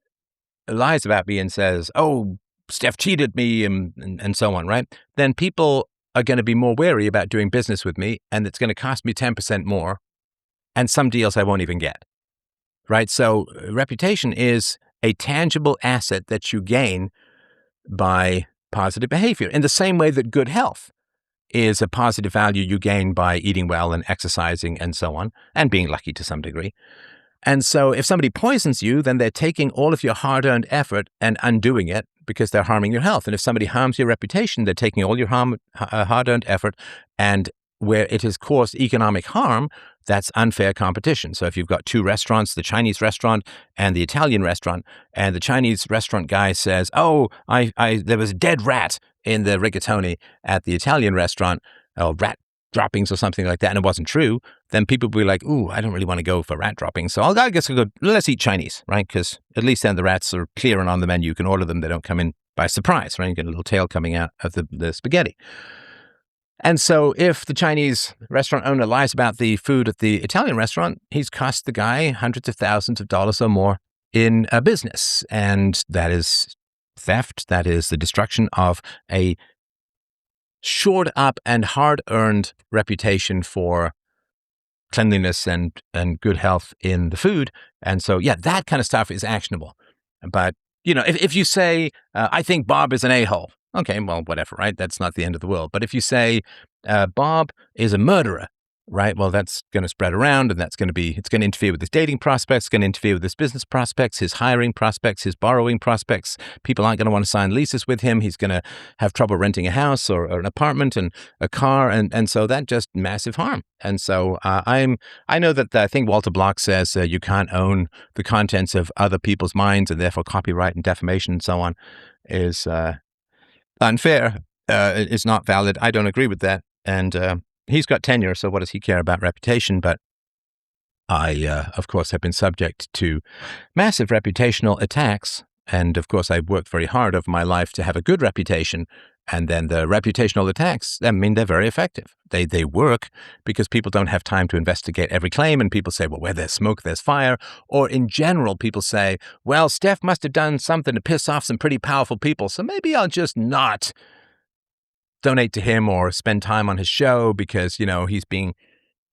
lies about me and says, oh, Steph cheated me and so on, right? Then people are going to be more wary about doing business with me, and it's going to cost me 10% more, and some deals I won't even get, right? So reputation is a tangible asset that you gain by positive behavior, in the same way that good health is a positive value you gain by eating well and exercising and so on, and being lucky to some degree. And so if somebody poisons you, then they're taking all of your hard-earned effort and undoing it because they're harming your health. And if somebody harms your reputation, they're taking all your hard-earned effort, and where it has caused economic harm, that's unfair competition. So if you've got two restaurants, the Chinese restaurant and the Italian restaurant, and the Chinese restaurant guy says, oh, there was a dead rat in the rigatoni at the Italian restaurant, or rat droppings or something like that, and it wasn't true, then people will be like, ooh, I don't really want to go for rat droppings. So I guess I'll go, let's eat Chinese, right? Because at least then the rats are clear and on the menu. You can order them. They don't come in by surprise, right? You get a little tail coming out of the spaghetti. And so if the Chinese restaurant owner lies about the food at the Italian restaurant, he's cost the guy hundreds of thousands of dollars or more in a business. And that is theft. That is the destruction of a shored up and hard-earned reputation for cleanliness and good health in the food. And so, yeah, that kind of stuff is actionable. But, if you say, I think Bob is an a-hole, okay, well, whatever, right? That's not the end of the world. But if you say, Bob is a murderer, right? Well, that's going to spread around, and it's going to interfere with his dating prospects, it's going to interfere with his business prospects, his hiring prospects, his borrowing prospects. People aren't going to want to sign leases with him. He's going to have trouble renting a house or an apartment and a car, and so that just massive harm. And so I know that I think Walter Block says you can't own the contents of other people's minds, and therefore copyright and defamation and so on is unfair. It's not valid. I don't agree with that. And he's got tenure, so what does he care about reputation? But I, of course, have been subject to massive reputational attacks. And of course, I've worked very hard over my life to have a good reputation. And then the reputational attacks, I mean, they're very effective. They work because people don't have time to investigate every claim. And people say, well, where there's smoke, there's fire. Or in general, people say, well, Steph must have done something to piss off some pretty powerful people. So maybe I'll just not donate to him or spend time on his show because, he's being,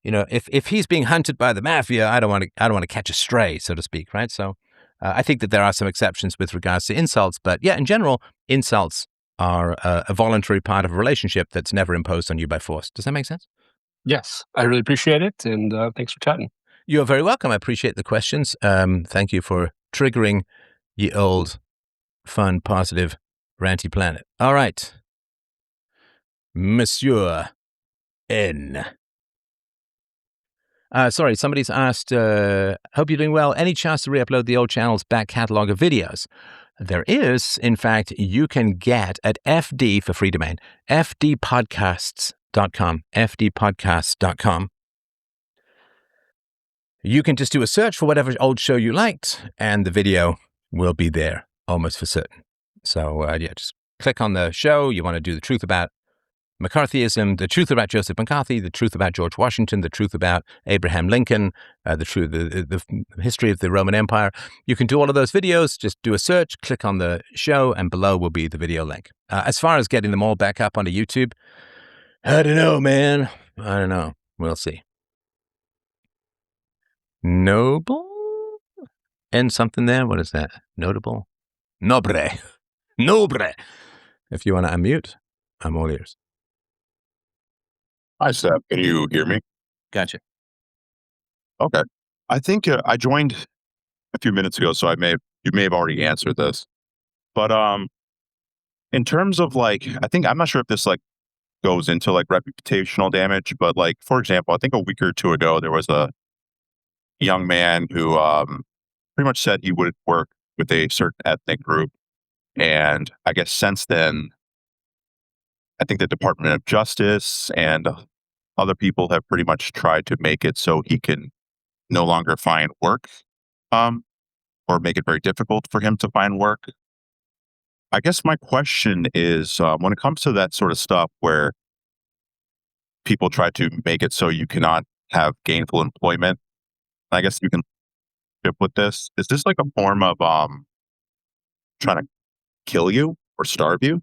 if he's being hunted by the mafia, I don't want to catch a stray, so to speak, right? So I think that there are some exceptions with regards to insults, but yeah, in general, insults are a voluntary part of a relationship that's never imposed on you by force. Does that make sense? Yes, I really appreciate it, and thanks for chatting. You're very welcome. I appreciate the questions. Thank you for triggering ye old, fun, positive, ranty planet. All right. Monsieur N. Sorry, somebody's asked, hope you're doing well. Any chance to re-upload the old channel's back catalog of videos? There is. In fact, you can get at FD for free domain, fdpodcasts.com, fdpodcasts.com. You can just do a search for whatever old show you liked, and the video will be there almost for certain. So, just click on the show. You want to do the truth about McCarthyism, the truth about Joseph McCarthy, the truth about George Washington, the truth about Abraham Lincoln, the history of the Roman Empire. You can do all of those videos. Just do a search, click on the show, and below will be the video link. As far as getting them all back up onto YouTube, I don't know, man. I don't know. We'll see. Noble? And something there? What is that? Notable? Nobre. Nobre. If you want to unmute, I'm all ears. Hi, Steph. Can you hear me? Gotcha. Okay. I think I joined a few minutes ago, so you may have already answered this. But in terms of I think I'm not sure if this goes into reputational damage, but for example, I think a week or two ago there was a young man who pretty much said he would work with a certain ethnic group, and I guess since then, I think the Department of Justice and other people have pretty much tried to make it so he can no longer find work, or make it very difficult for him to find work. I guess my question is, when it comes to that sort of stuff where people try to make it so you cannot have gainful employment, I guess you can live with this. Is this a form of trying to kill you or starve you?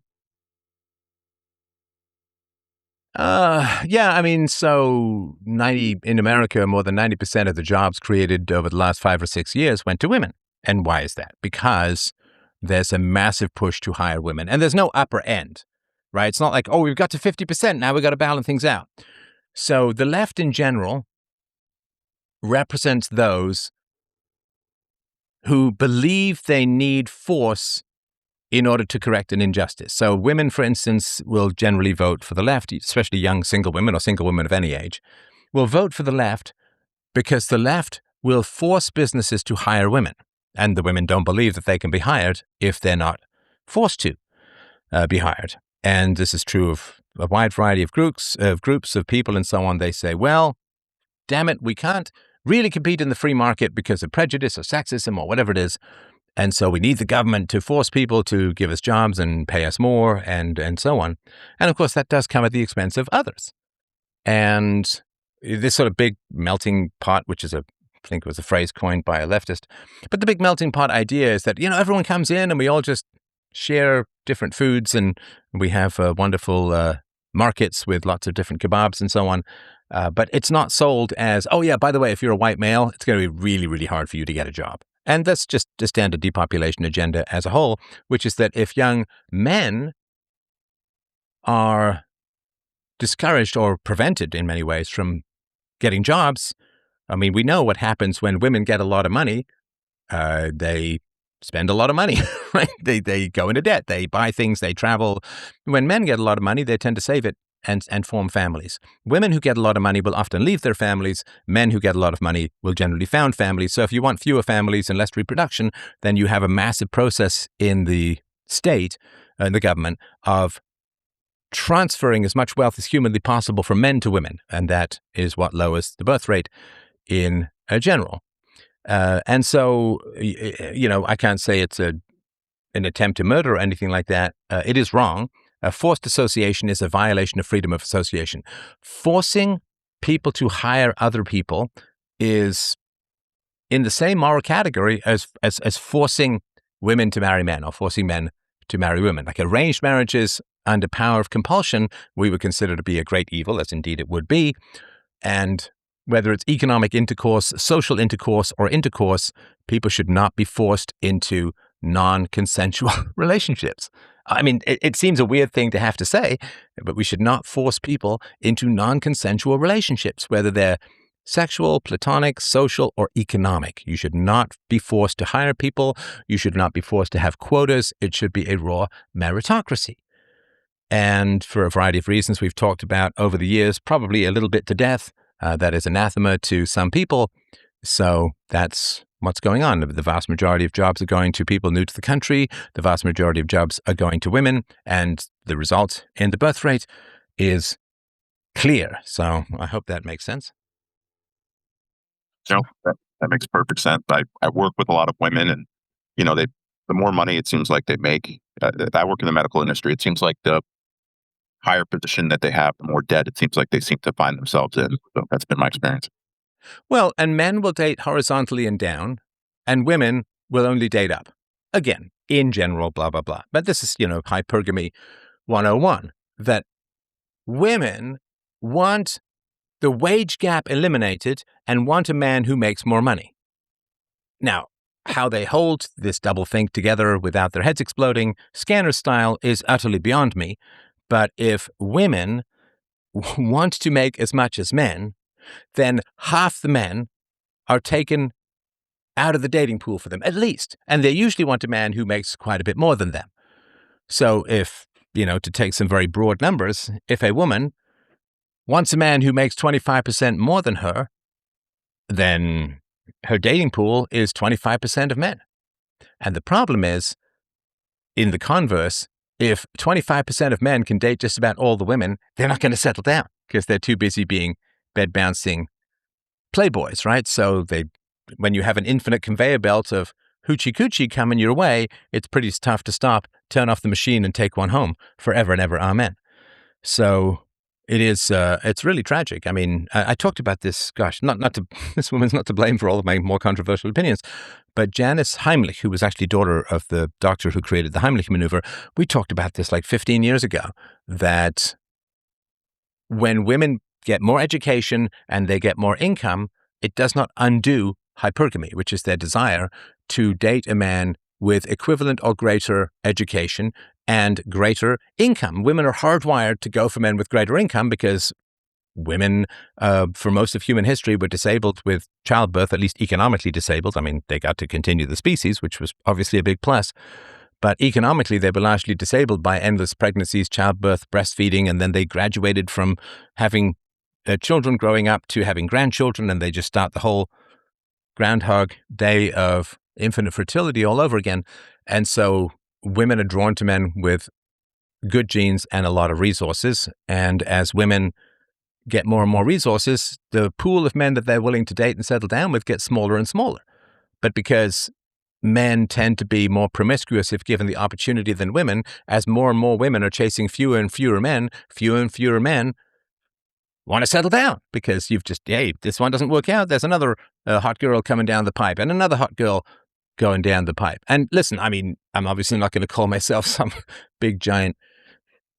Yeah, I mean, so in America, more than 90% of the jobs created over the last 5 or 6 years went to women. And why is that? Because there's a massive push to hire women, and there's no upper end, right? It's not like, oh, we've got to 50%, now we've got to balance things out. So the left in general represents those who believe they need force in order to correct an injustice. So women, for instance, will generally vote for the left, especially young single women or single women of any age, will vote for the left because the left will force businesses to hire women. And the women don't believe that they can be hired if they're not forced to be hired. And this is true of a wide variety of groups of people and so on. They say, well, damn it, we can't really compete in the free market because of prejudice or sexism or whatever it is. And so we need the government to force people to give us jobs and pay us more and so on. And of course, that does come at the expense of others. And this sort of big melting pot, which is I think it was a phrase coined by a leftist, but the big melting pot idea is that, everyone comes in and we all just share different foods and we have wonderful markets with lots of different kebabs and so on. But it's not sold as, oh yeah, by the way, if you're a white male, it's going to be really, really hard for you to get a job. And that's just a standard depopulation agenda as a whole, which is that if young men are discouraged or prevented in many ways from getting jobs. I mean, we know what happens when women get a lot of money. They spend a lot of money, right? They go into debt. They buy things. They travel. When men get a lot of money, they tend to save it and form families. Women who get a lot of money will often leave their families. Men who get a lot of money will generally found families. So if you want fewer families and less reproduction, then you have a massive process in the state, in the government, of transferring as much wealth as humanly possible from men to women. And that is what lowers the birth rate in general. And so, I can't say it's an attempt to murder or anything like that. It is wrong. Forced association is a violation of freedom of association. Forcing people to hire other people is in the same moral category as forcing women to marry men or forcing men to marry women. Like arranged marriages under power of compulsion, we would consider to be a great evil, as indeed it would be. And whether it's economic intercourse, social intercourse, or intercourse, people should not be forced into non-consensual relationships. I mean, it seems a weird thing to have to say, but we should not force people into non-consensual relationships, whether they're sexual, platonic, social, or economic. You should not be forced to hire people. You should not be forced to have quotas. It should be a raw meritocracy. And for a variety of reasons we've talked about over the years, probably a little bit to death, that is anathema to some people. So that's what's going on. The vast majority of jobs are going to people new to the country. The vast majority of jobs are going to women. And the result in the birth rate is clear. So I hope that makes sense. That makes perfect sense. I work with a lot of women, and the more money it seems like they make. I work in the medical industry. It seems like the higher position that they have, the more debt it seems like they seem to find themselves in. So that's been my experience. Well, and men will date horizontally and down, and women will only date up. Again, in general, blah, blah, blah. But this is, hypergamy 101, that women want the wage gap eliminated and want a man who makes more money. Now, how they hold this double think together without their heads exploding, scanner style, is utterly beyond me. But if women want to make as much as men, then half the men are taken out of the dating pool for them, at least. And they usually want a man who makes quite a bit more than them. So if, to take some very broad numbers, if a woman wants a man who makes 25% more than her, then her dating pool is 25% of men. And the problem is, in the converse, if 25% of men can date just about all the women, they're not going to settle down because they're too busy being bed-bouncing playboys, right? So when you have an infinite conveyor belt of hoochie-coochie coming your way, it's pretty tough to stop, turn off the machine, and take one home forever and ever, amen. So it's really tragic. I mean, I talked about this, this woman's not to blame for all of my more controversial opinions, but Janice Heimlich, who was actually daughter of the doctor who created the Heimlich maneuver, we talked about this like 15 years ago, that when women get more education and they get more income, it does not undo hypergamy, which is their desire to date a man with equivalent or greater education and greater income. Women are hardwired to go for men with greater income because women, for most of human history, were disabled with childbirth, at least economically disabled. I mean, they got to continue the species, which was obviously a big plus. But economically, they were largely disabled by endless pregnancies, childbirth, breastfeeding, and then they graduated from having children growing up to having grandchildren, and they just start the whole Groundhog Day of infinite fertility all over again. And so women are drawn to men with good genes and a lot of resources. And as women get more and more resources, the pool of men that they're willing to date and settle down with gets smaller and smaller. But because men tend to be more promiscuous if given the opportunity than women, as more and more women are chasing fewer and fewer men want to settle down because you've just, hey, this one doesn't work out. There's another hot girl coming down the pipe and another hot girl going down the pipe. And listen, I mean, I'm obviously not going to call myself some big, giant,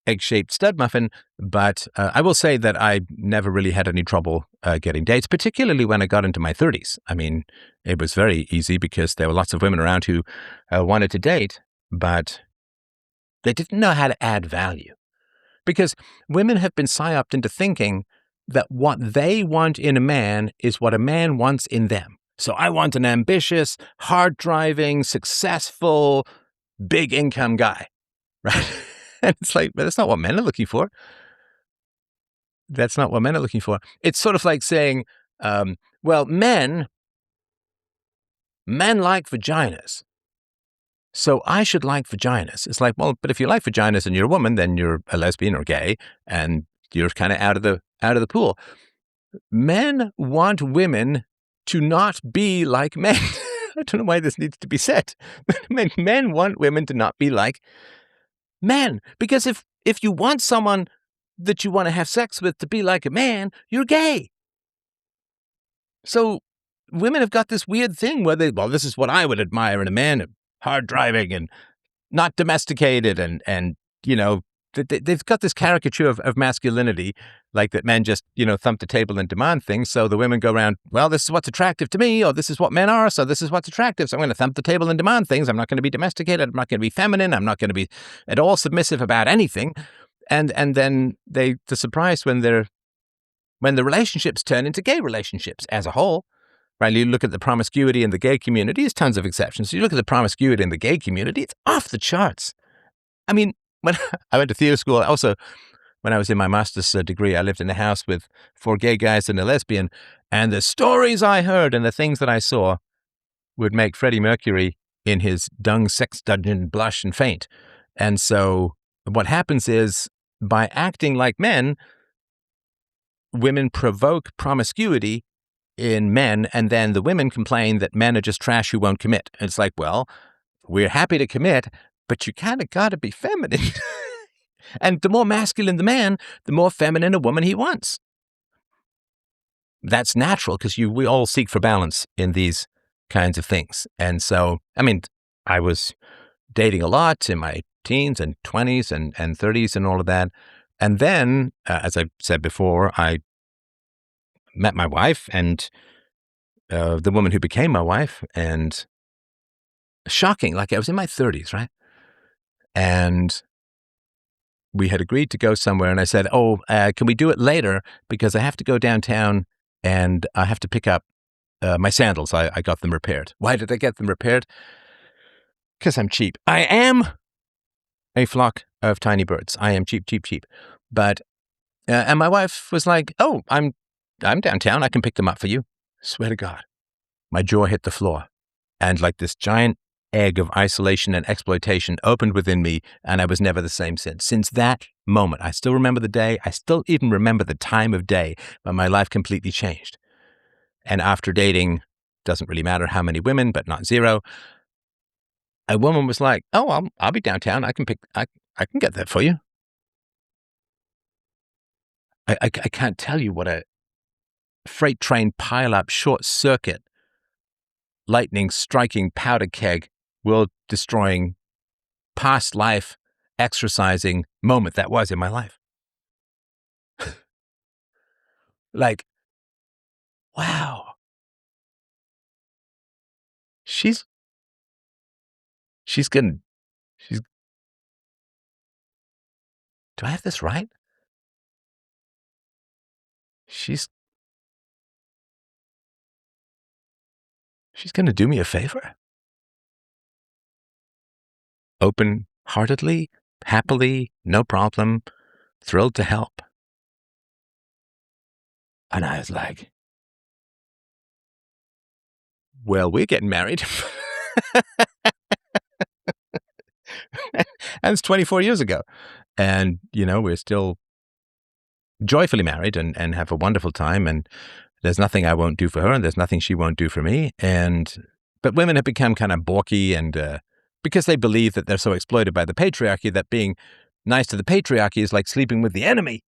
egg-shaped stud muffin, but I will say that I never really had any trouble getting dates, particularly when I got into my 30s. I mean, it was very easy because there were lots of women around who wanted to date, but they didn't know how to add value. Because women have been psyoped into thinking that what they want in a man is what a man wants in them. So I want an ambitious, hard-driving, successful, big income guy, right? And it's like, but that's not what men are looking for. That's not what men are looking for. It's sort of like saying, well, men like vaginas. So I should like vaginas. It's like, well, but if you like vaginas and you're a woman, then you're a lesbian or gay, and you're kind of out of the pool. Men want women to not be like men. I don't know why this needs to be said. Men want women to not be like men, because if you want someone that you want to have sex with to be like a man, you're gay. So women have got this weird thing where this is what I would admire in a man: hard driving and not domesticated, and they've got this caricature of masculinity, like that men just thump the table and demand things. So the women go around, well, this is what's attractive to me, or this is what men are, so this is what's attractive. So I'm going to thump the table and demand things. I'm not going to be domesticated. I'm not going to be feminine. I'm not going to be at all submissive about anything. And then they're surprised when the relationships turn into gay relationships as a whole. Right, you look at the promiscuity in the gay community, there's tons of exceptions. You look at the promiscuity in the gay community, it's off the charts. I mean, when I went to theater school, also, when I was in my master's degree, I lived in a house with 4 gay guys and a lesbian, and the stories I heard and the things that I saw would make Freddie Mercury in his dung sex dungeon blush and faint. And so what happens is, by acting like men, women provoke promiscuity in men, and then the women complain that men are just trash who won't commit. And it's like, well, we're happy to commit, but you kind of got to be feminine. And the more masculine the man, the more feminine a woman he wants. That's natural, because we all seek for balance in these kinds of things. And so, I mean, I was dating a lot in my teens and 20s and 30s and all of that. And then, as I said before, I met my wife, and the woman who became my wife, and shocking, like I was in my 30s, right? And we had agreed to go somewhere, and I said, can we do it later? Because I have to go downtown, and I have to pick up my sandals. I got them repaired. Why did I get them repaired? Because I'm cheap. I am a flock of tiny birds. I am cheap, cheap, cheap. But, and my wife was like, I'm downtown. I can pick them up for you. Swear to God. My jaw hit the floor, and like this giant egg of isolation and exploitation opened within me, and I was never the same since. Since that moment, I still remember the day. I still even remember the time of day when my life completely changed. And after dating, doesn't really matter how many women, but not 0, a woman was like, I'll be downtown. I can get that for you. I can't tell you what a freight train pile-up, short circuit, lightning striking powder keg, world destroying, past life exercising moment that was in my life. Like, wow. She's gonna, do I have this right? She's gonna do me a favor? Open-heartedly, happily, no problem, thrilled to help. And I was like, well, we're getting married. And it's 24 years ago. And, we're still joyfully married and have a wonderful time. And there's nothing I won't do for her, and there's nothing she won't do for me. But women have become kind of balky, and because they believe that they're so exploited by the patriarchy, that being nice to the patriarchy is like sleeping with the enemy.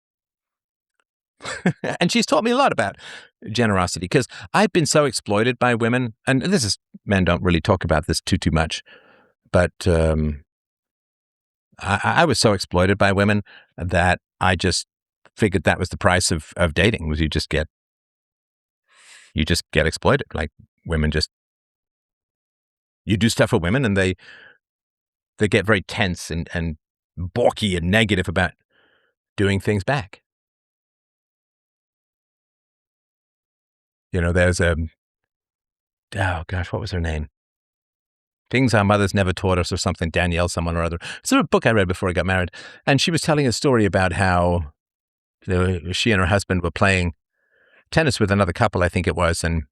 And she's taught me a lot about generosity, because I've been so exploited by women, and men don't really talk about this too much, but I was so exploited by women that I just figured that was the price of dating, was you just get exploited. Like, women you do stuff for women, and they get very tense and balky and negative about doing things back. there's oh gosh, what was her name? Things Our Mothers Never Taught Us or something, Danielle someone or other. It's a book I read before I got married. And she was telling a story about how she and her husband were playing tennis with another couple, I think it was, and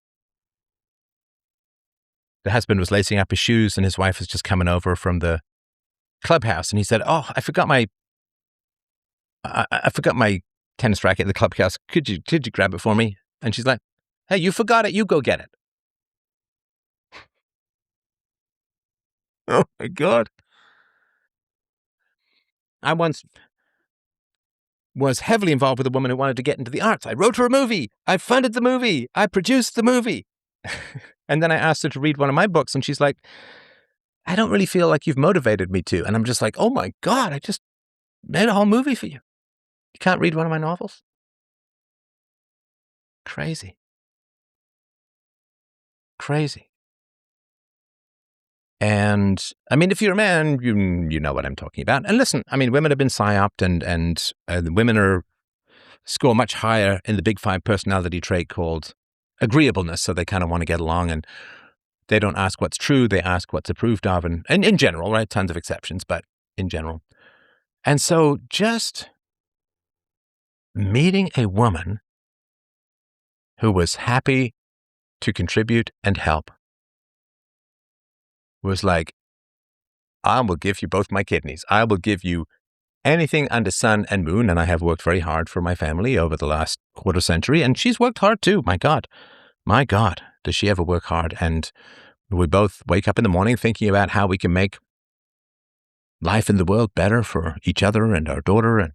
the husband was lacing up his shoes and his wife was just coming over from the clubhouse. And he said, "Oh, I forgot my tennis racket at the clubhouse. Could you grab it for me?" And she's like, "Hey, you forgot it. You go get it." Oh my God. I once was heavily involved with a woman who wanted to get into the arts. I wrote her a movie. I funded the movie. I produced the movie. And then I asked her to read one of my books, and she's like, "I don't really feel like you've motivated me to." And I'm just like, oh my God, I just made a whole movie for you. You can't read one of my novels? Crazy. Crazy. And I mean, if you're a man, you know what I'm talking about. And listen, I mean, women have been psyoped, and the women score much higher in the big five personality trait called agreeableness. So they kind of want to get along, and they don't ask what's true. They ask what's approved of, and in general, right? Tons of exceptions, but in general. And so just meeting a woman who was happy to contribute and help was like, I will give you both my kidneys. I will give you anything under sun and moon. And I have worked very hard for my family over the last quarter century. And she's worked hard too. My God, does she ever work hard? And we both wake up in the morning thinking about how we can make life in the world better for each other and our daughter and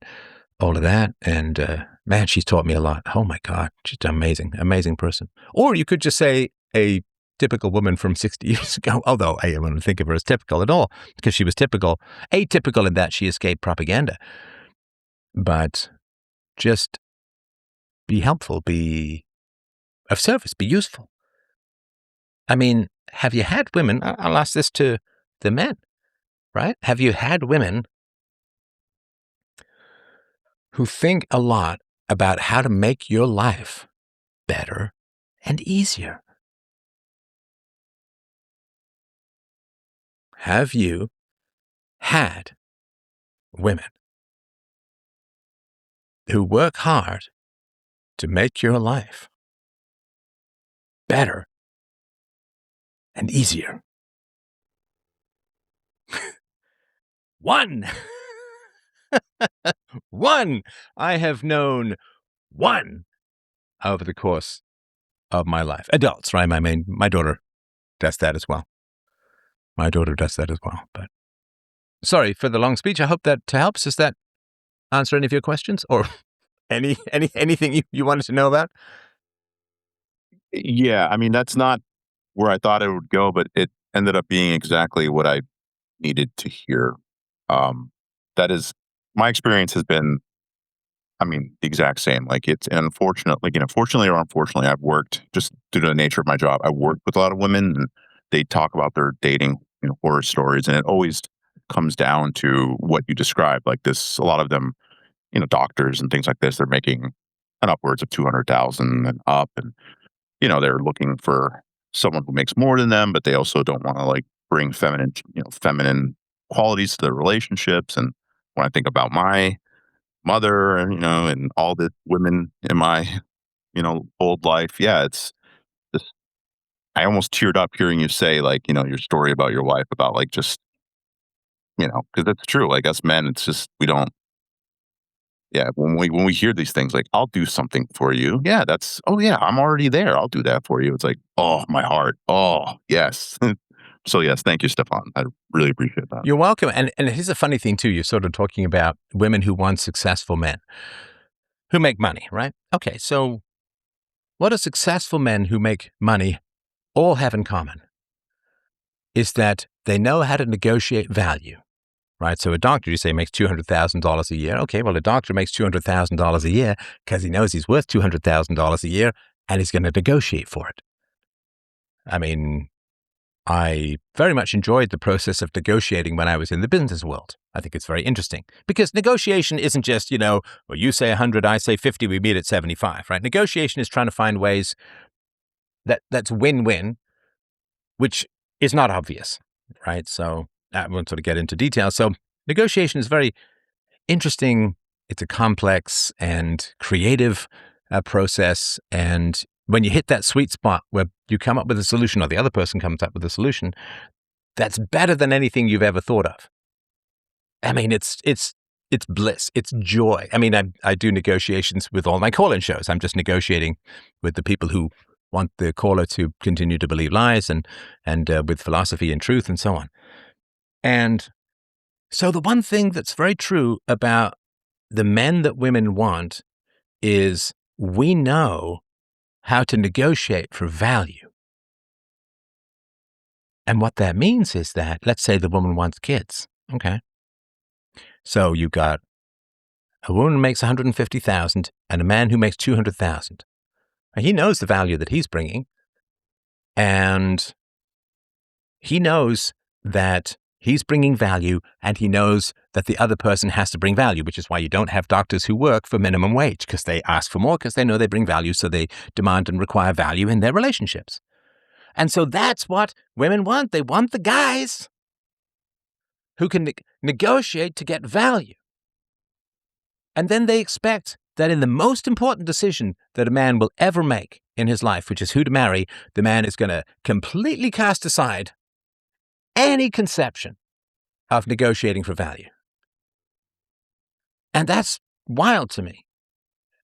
all of that. And man, she's taught me a lot. Oh my God, she's an amazing person. Or you could just say a typical woman from 60 years ago, although I wouldn't think of her as typical at all, because she was atypical in that she escaped propaganda. But just be helpful, be of service, be useful. I mean, have you had women, I'll ask this to the men, right? Have you had women who think a lot about how to make your life better and easier? Have you had women who work hard to make your life better and easier? One. One. I have known one over the course of my life. Adults, right? My daughter does that as well. But sorry for the long speech. I hope that helps. Does that answer any of your questions, or anything you wanted to know about? Yeah, I mean, that's not where I thought it would go, but it ended up being exactly what I needed to hear. That is, my experience has been, I mean, the exact same. Like, it's unfortunate, like, fortunately or unfortunately, I've worked, just due to the nature of my job, I worked with a lot of women, and they talk about their dating, horror stories, and it always comes down to what you described. Like this, a lot of them, doctors and things like this, they're making an upwards of 200,000 and up, and they're looking for someone who makes more than them, but they also don't want to like bring feminine qualities to their relationships. And when I think about my mother and and all the women in my old life, yeah, it's just, I almost teared up hearing you say like your story about your wife, about like just because that's true. Like us men, it's just we don't. Yeah, when we hear these things like, "I'll do something for you." Yeah, that's, "Oh, yeah, I'm already there. I'll do that for you." It's like, "Oh, my heart. Oh, yes." So, yes, thank you, Stefan. I really appreciate that. You're welcome. And here's a funny thing, too. You're sort of talking about women who want successful men who make money, right? Okay, so what do successful men who make money all have in common is that they know how to negotiate value, right? So a doctor, you say, makes $200,000 a year. Okay, well, a doctor makes $200,000 a year because he knows he's worth $200,000 a year, and he's going to negotiate for it. I mean, I very much enjoyed the process of negotiating when I was in the business world. I think it's very interesting because negotiation isn't just, well, you say 100, I say 50, we meet at 75, right? Negotiation is trying to find ways that's win-win, which is not obvious, right? So I won't sort of get into detail. So negotiation is very interesting. It's a complex and creative process. And when you hit that sweet spot where you come up with a solution or the other person comes up with a solution, that's better than anything you've ever thought of. I mean, it's bliss. It's joy. I mean, I do negotiations with all my call-in shows. I'm just negotiating with the people who want the caller to continue to believe lies and with philosophy and truth and so on. And so the one thing that's very true about the men that women want is we know how to negotiate for value. And what that means is that, let's say the woman wants kids. Okay. So you've got a woman who makes $150,000 and a man who makes $200,000. And he knows the value that he's bringing. And he knows that he's bringing value, and he knows that the other person has to bring value, which is why you don't have doctors who work for minimum wage, because they ask for more because they know they bring value, so they demand and require value in their relationships. And so that's what women want. They want the guys who can negotiate to get value. And then they expect that in the most important decision that a man will ever make in his life, which is who to marry, the man is going to completely cast aside any conception of negotiating for value. And that's wild to me.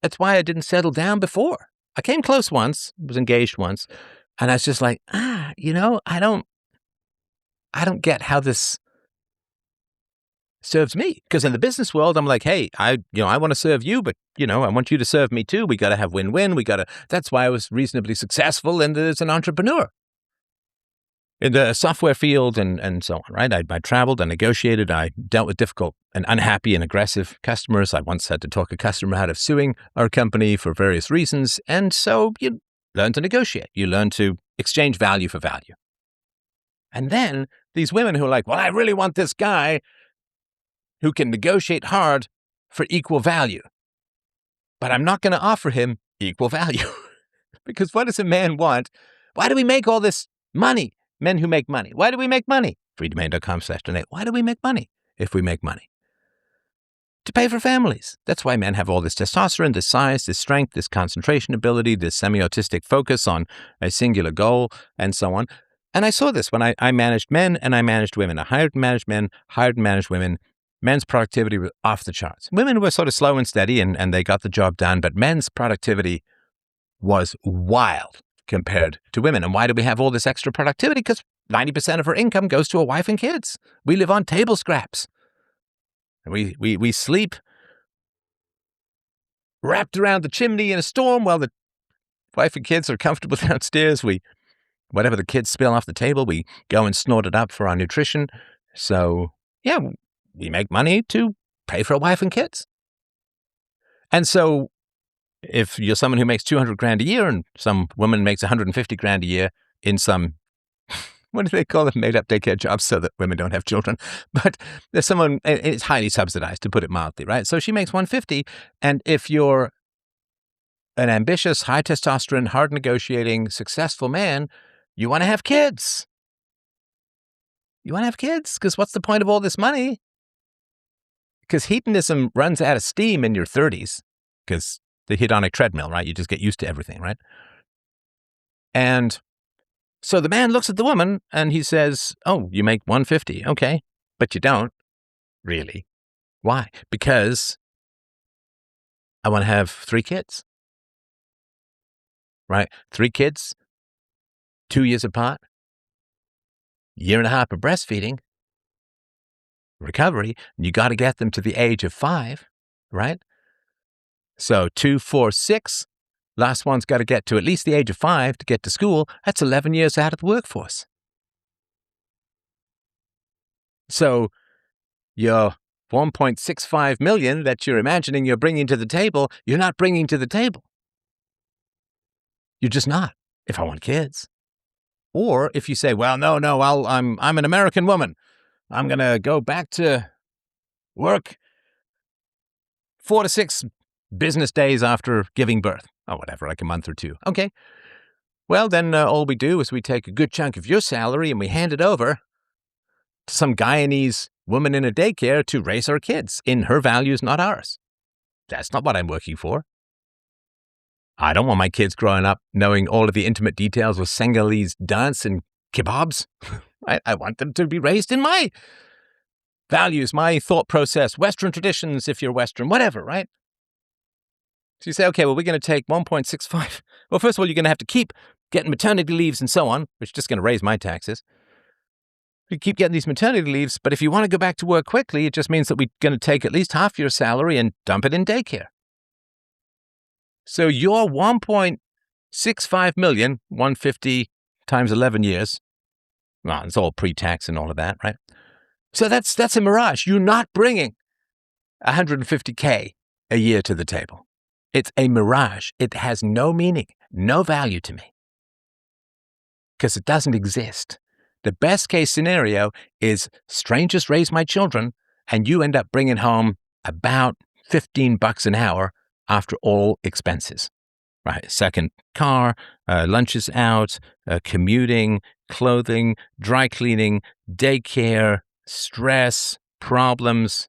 That's why I didn't settle down before. I came close once, was engaged once, and I was just like, I don't get how this serves me. Because in the business world, I'm like, hey, I want to serve you, but, I want you to serve me too. We got to have win-win. That's why I was reasonably successful and as an entrepreneur in the software field and so on, right? I traveled, I negotiated, I dealt with difficult and unhappy and aggressive customers. I once had to talk a customer out of suing our company for various reasons. And so you learn to negotiate. You learn to exchange value for value. And then these women who are like, well, I really want this guy who can negotiate hard for equal value, but I'm not going to offer him equal value. Because what does a man want? Why do we make all this money? Men who make money. Why do we make money? freedomain.com/donate. Why do we make money if we make money? To pay for families. That's why men have all this testosterone, this size, this strength, this concentration ability, this semiotistic focus on a singular goal, and so on. And I saw this when I managed men and I managed women. I hired and managed men, hired and managed women. Men's productivity was off the charts. Women were sort of slow and steady, and they got the job done, but men's productivity was wild compared to women. And why do we have all this extra productivity? Because 90% of our income goes to a wife and kids. We live on table scraps. We sleep wrapped around the chimney in a storm while the wife and kids are comfortable downstairs. Whatever the kids spill off the table, we go and snort it up for our nutrition. So, yeah, we make money to pay for a wife and kids. And so if you're someone who makes $200,000 a year and some woman makes $150,000 a year in some, what do they call it, made-up daycare jobs so that women don't have children? But there's someone, it's highly subsidized, to put it mildly, right? So she makes $150,000, and if you're an ambitious, high testosterone, hard negotiating, successful man, you want to have kids. You want to have kids because what's the point of all this money? Because hedonism runs out of steam in your 30s because the hedonic treadmill, right? You just get used to everything, right? And so the man looks at the woman and he says, oh, you make $150,000. Okay. But you don't really. Why? Because I want to have 3 kids, right? 3 kids, 2 years apart, year and a half of breastfeeding, recovery. You got to get them to the age of 5, right? So 2, 4, 6, last one's got to get to at least the age of 5 to get to school. That's 11 years out of the workforce. So your 1.65 million that you're imagining you're bringing to the table, you're not bringing to the table. You're just not, if I want kids. Or if you say, well, no, I'm an American woman. I'm going to go back to work 4 to 6 business days after giving birth. Or whatever, like a month or 2. Okay. Well, then all we do is we take a good chunk of your salary and we hand it over to some Guyanese woman in a daycare to raise our kids in her values, not ours. That's not what I'm working for. I don't want my kids growing up knowing all of the intimate details of Senegalese dance and kebabs. I want them to be raised in my values, my thought process, Western traditions, if you're Western, whatever, right? So you say, okay, well, we're going to take 1.65. Well, first of all, you're going to have to keep getting maternity leaves and so on, which is just going to raise my taxes. You keep getting these maternity leaves, but if you want to go back to work quickly, it just means that we're going to take at least half your salary and dump it in daycare. So your 1.65 million, 150 times 11 years, well, it's all pre-tax and all of that, right? So that's a mirage. You're not bringing 150K a year to the table. It's a mirage. It has no meaning, no value to me, because it doesn't exist. The best case scenario is strangers raise my children and you end up bringing home about $15 an hour after all expenses, right? Second car, lunches out, commuting, clothing, dry cleaning, daycare, stress, problems.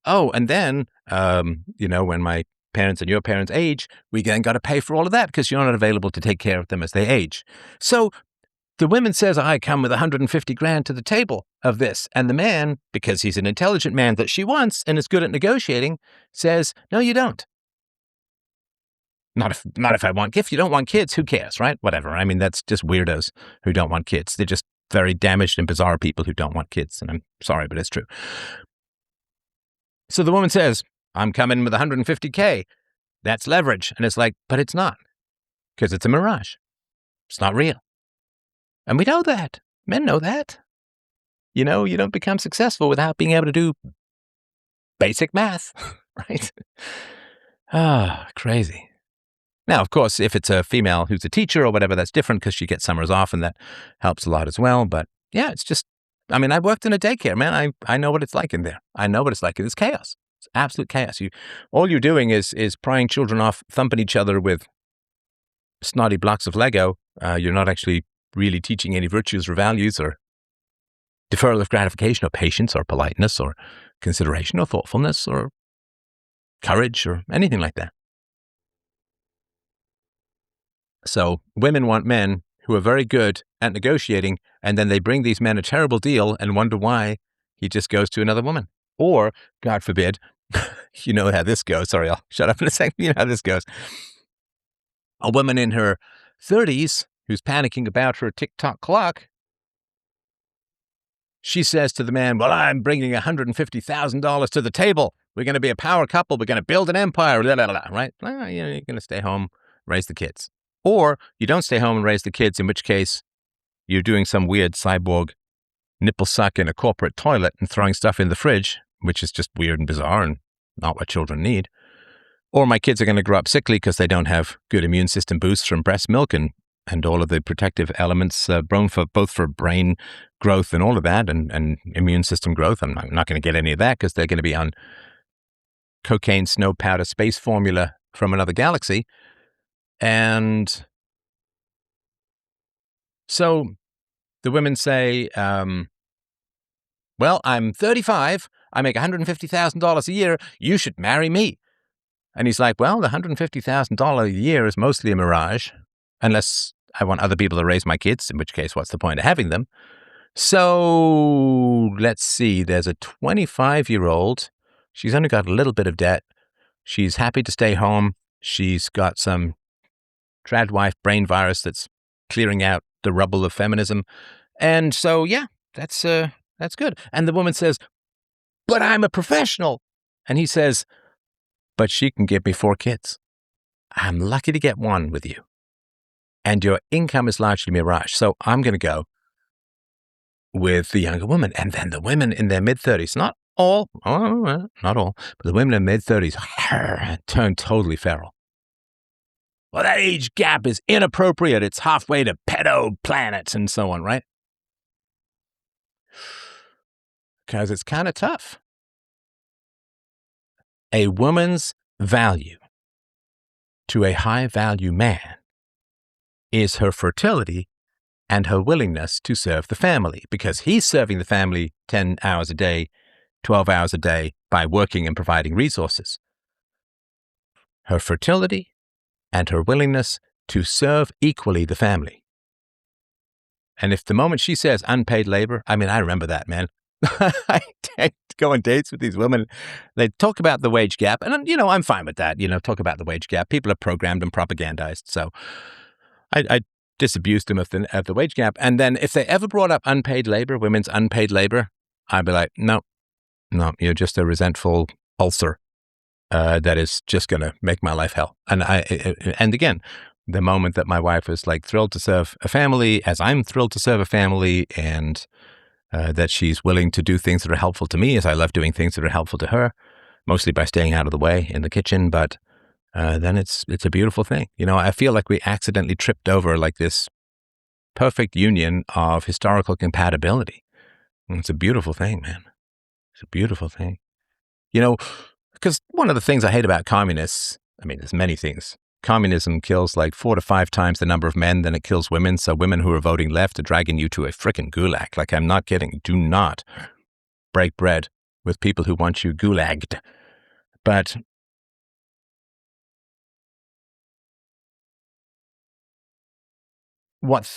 Oh, and then, when my parents and your parents age, we then got to pay for all of that because you're not available to take care of them as they age. So the woman says, I come with 150 grand to the table of this. And the man, because he's an intelligent man that she wants and is good at negotiating, says, no, you don't. Not if I want kids. If you don't want kids, who cares, right? Whatever. I mean, that's just weirdos who don't want kids. They're just very damaged and bizarre people who don't want kids. And I'm sorry, but it's true. So the woman says, I'm coming with 150K. That's leverage. And it's like, but it's not, because it's a mirage. It's not real. And we know that. Men know that. You don't become successful without being able to do basic math, right? Crazy. Now, of course, if it's a female who's a teacher or whatever, that's different because she gets summers off and that helps a lot as well. But yeah, it's just, I worked in a daycare, man. I know what it's like in there. I know what it's like. It's chaos. It's absolute chaos. All you're doing is prying children off, thumping each other with snotty blocks of Lego. You're not actually really teaching any virtues or values or deferral of gratification or patience or politeness or consideration or thoughtfulness or courage or anything like that. So women want men who are very good at negotiating, and then they bring these men a terrible deal and wonder why he just goes to another woman. Or, God forbid, you know how this goes. Sorry, I'll shut up in a second. You know how this goes. A woman in her 30s who's panicking about her TikTok clock, she says to the man, well, I'm bringing $150,000 to the table. We're going to be a power couple. We're going to build an empire, blah, blah, blah, right? Well, you're going to stay home, raise the kids. Or you don't stay home and raise the kids, in which case you're doing some weird cyborg nipple suck in a corporate toilet and throwing stuff in the fridge, which is just weird and bizarre and not what children need. Or my kids are going to grow up sickly because they don't have good immune system boosts from breast milk and all of the protective elements both for brain growth and all of that and immune system growth. I'm not going to get any of that because they're going to be on cocaine, snow powder, space formula from another galaxy. And so the women say, well, I'm 35. I make $150,000 a year. You should marry me. And he's like, well, the $150,000 a year is mostly a mirage, unless I want other people to raise my kids, in which case, what's the point of having them? So let's see. There's a 25-year-old. She's only got a little bit of debt. She's happy to stay home. She's got some trad wife brain virus that's clearing out the rubble of feminism. And so, yeah, that's good. And the woman says, but I'm a professional. And he says, but she can give me 4 kids. I'm lucky to get one with you. And your income is largely mirage. So I'm going to go with the younger woman. And then the women in their mid-30s, not all, but the women in mid-30s turn totally feral. Well, that age gap is inappropriate. It's halfway to pedo planets and so on, right? Because it's kind of tough. A woman's value to a high-value man is her fertility and her willingness to serve the family, because he's serving the family 10 hours a day, 12 hours a day by working and providing resources. Her fertility and her willingness to serve equally the family. And if the moment she says unpaid labor, I mean, I remember that, man. I go on dates with these women. They talk about the wage gap. And, I'm fine with that. Talk about the wage gap. People are programmed and propagandized. So I disabuse them of the wage gap. And then if they ever brought up unpaid labor, women's unpaid labor, I'd be like, no, you're just a resentful ulcer that is just going to make my life hell. And again, the moment that my wife is like thrilled to serve a family, as I'm thrilled to serve a family, and that she's willing to do things that are helpful to me, as I love doing things that are helpful to her, mostly by staying out of the way in the kitchen. But then it's a beautiful thing. I feel like we accidentally tripped over like this perfect union of historical compatibility. And it's a beautiful thing, man. It's a beautiful thing. Because one of the things I hate about communists, I mean, there's many things. Communism kills like 4 to 5 times the number of men than it kills women. So women who are voting left are dragging you to a frickin' gulag. Like, I'm not kidding. Do not break bread with people who want you gulagged. But what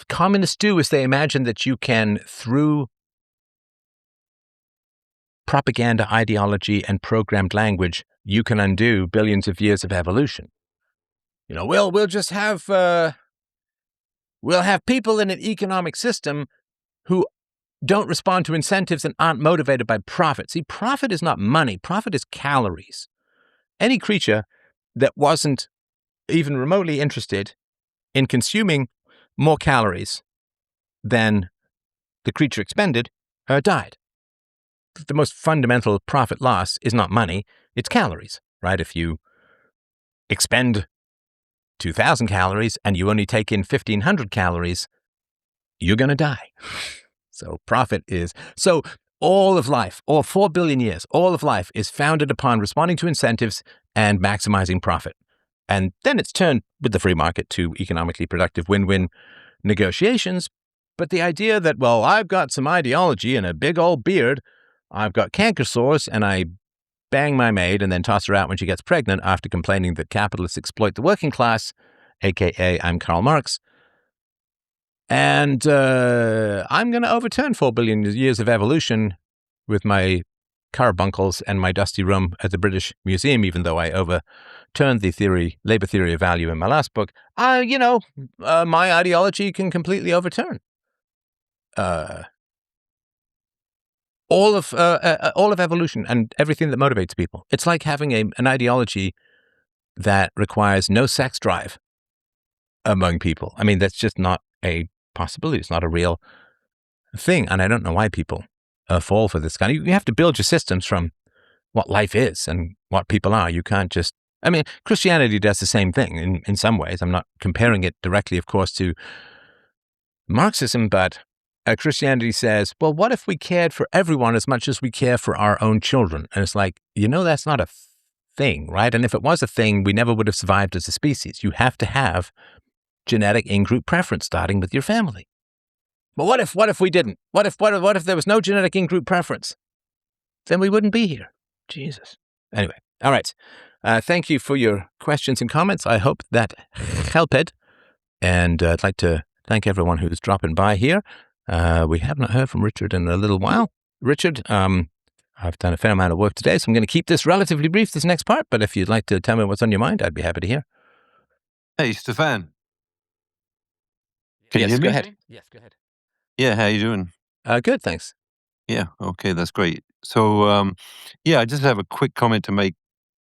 communists do is they imagine that you can, through propaganda, ideology, and programmed language, you can undo billions of years of evolution. We'll just have we'll have people in an economic system who don't respond to incentives and aren't motivated by profit. See, profit is not money. Profit is calories. Any creature that wasn't even remotely interested in consuming more calories than the creature expended died. The most fundamental profit loss is not money, it's calories, right? If you expend 2,000 calories and you only take in 1,500 calories, you're going to die. So all of life, or 4 billion years, all of life is founded upon responding to incentives and maximizing profit. And then it's turned with the free market to economically productive win-win negotiations. But the idea that, well, I've got some ideology and a big old beard, I've got canker sores, and I bang my maid and then toss her out when she gets pregnant after complaining that capitalists exploit the working class, aka I'm Karl Marx. And I'm going to overturn 4 billion years of evolution with my carbuncles and my dusty room at the British Museum, even though I overturned the labor theory of value in my last book. My ideology can completely overturn all of evolution and everything that motivates people. It's like having an ideology that requires no sex drive among people. I mean, that's just not a possibility. It's not a real thing. And I don't know why people fall for this kind of. You have to build your systems from what life is and what people are. You can't just. I mean, Christianity does the same thing in some ways. I'm not comparing it directly, of course, to Marxism, but Christianity says, well, what if we cared for everyone as much as we care for our own children? And it's like, that's not a thing, right? And if it was a thing, we never would have survived as a species. You have to have genetic in-group preference starting with your family. But what if we didn't? What if there was no genetic in-group preference? Then we wouldn't be here. Jesus. Anyway, all right. Thank you for your questions and comments. I hope that helped. And I'd like to thank everyone who's dropping by here. We have not heard from Richard in a little while. Richard, I've done a fair amount of work today, so I'm going to keep this relatively brief, this next part. But if you'd like to tell me what's on your mind, I'd be happy to hear. Hey, Stefan. Can you Yes, hear go me? ahead. Yes, go ahead. Yeah, how you doing? Good, thanks. Yeah, okay, that's great. So, I just have a quick comment to make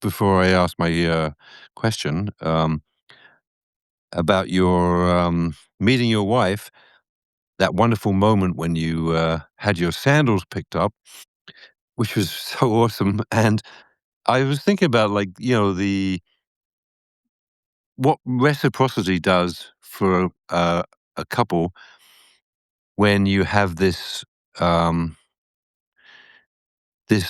before I ask my question about your meeting your wife, that wonderful moment when you had your sandals picked up, which was so awesome. And I was thinking about, like, what reciprocity does for a couple when you have this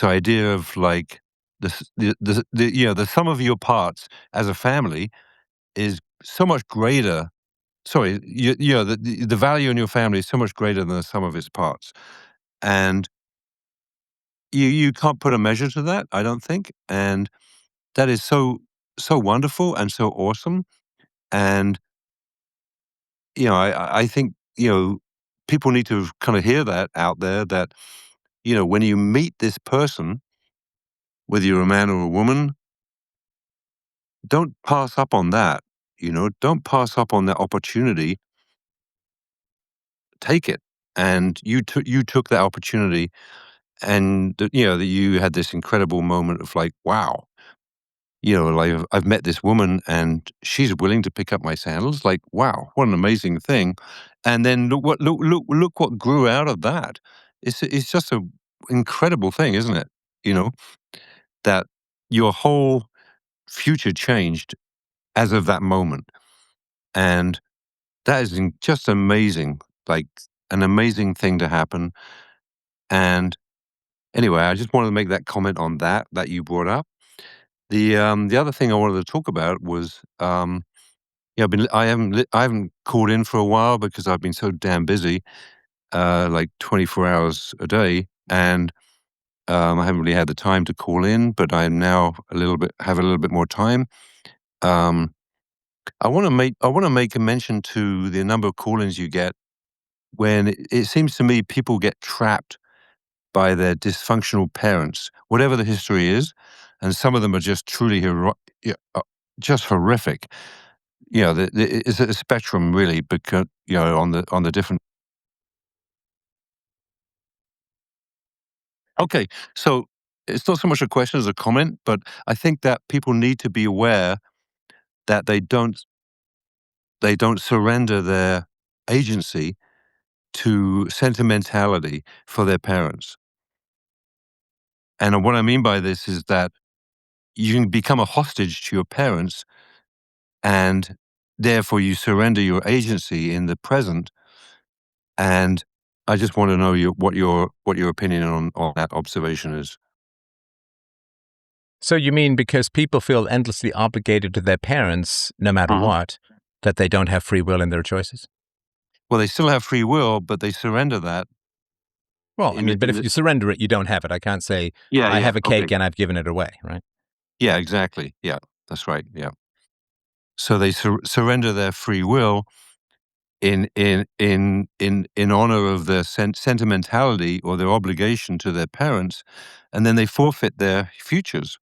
idea of, like, the sum of your parts as a family is so much greater the value in your family is so much greater than the sum of its parts, and you can't put a measure to that, I don't think, and that is so wonderful and so awesome. And I think people need to kind of hear that out there, that when you meet this person, whether you're a man or a woman, don't pass up on that. Don't pass up on that opportunity. Take it. And you took that opportunity, and that you had this incredible moment of like, wow, like I've met this woman and she's willing to pick up my sandals. Like, wow, what an amazing thing. And then look what grew out of that. It's just a incredible thing, isn't it? You know, that your whole future changed as of that moment. And that is just amazing, like an amazing thing to happen. And anyway, I just wanted to make that comment on that you brought up. The other thing I wanted to talk about was, I haven't called in for a while because I've been so damn busy, like 24 hours a day, and I haven't really had the time to call in. But I am now have a little bit more time. I want to make a mention to the number of call-ins you get when it seems to me people get trapped by their dysfunctional parents, whatever the history is, and some of them are just truly just horrific. It's a spectrum really, because on the different. Okay, so it's not so much a question as a comment, but I think that people need to be aware that they don't surrender their agency to sentimentality for their parents. And what I mean by this is that you can become a hostage to your parents, and therefore you surrender your agency in the present. And I just want to know what your opinion on that observation is. So you mean because people feel endlessly obligated to their parents, no matter what, that they don't have free will in their choices? Well, they still have free will, but they surrender that. Well, I mean, but if you surrender it, you don't have it. I can't say, I have a cake and I've given it away, right? Yeah, exactly. Yeah, that's right. Yeah. So they surrender their free will in honor of their sentimentality or their obligation to their parents, and then they forfeit their futures.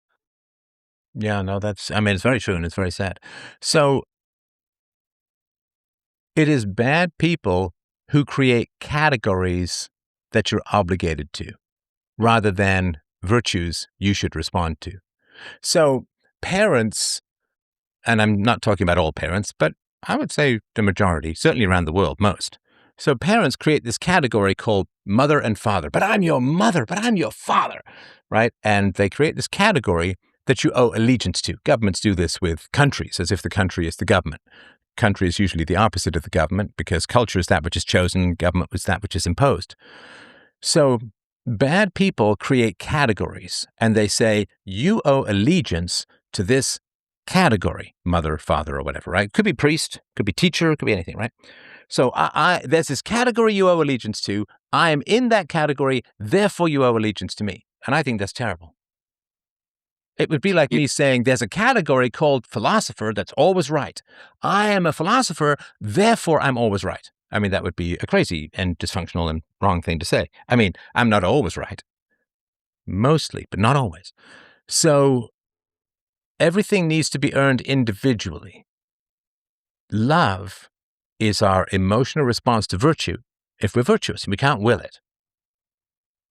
Yeah, no, it's very true and it's very sad. So it is bad people who create categories that you're obligated to, rather than virtues you should respond to. So parents, and I'm not talking about all parents, but I would say the majority, certainly around the world, most. So parents create this category called mother and father. But I'm your mother, but I'm your father, right? And they create this category that you owe allegiance to. Governments do this with countries, as if the country is the government. Country is usually the opposite of the government, because culture is that which is chosen, government is that which is imposed. So bad people create categories, and they say, you owe allegiance to this category, mother, father, or whatever, right? Could be priest, could be teacher, could be anything, right? So there's this category you owe allegiance to. I am in that category, therefore you owe allegiance to me. And I think that's terrible. It would be like me saying there's a category called philosopher that's always right. I am a philosopher, therefore I'm always right. I mean, that would be a crazy and dysfunctional and wrong thing to say. I mean, I'm not always right. Mostly, but not always. So everything needs to be earned individually. Love is our emotional response to virtue if we're virtuous, and we can't will it.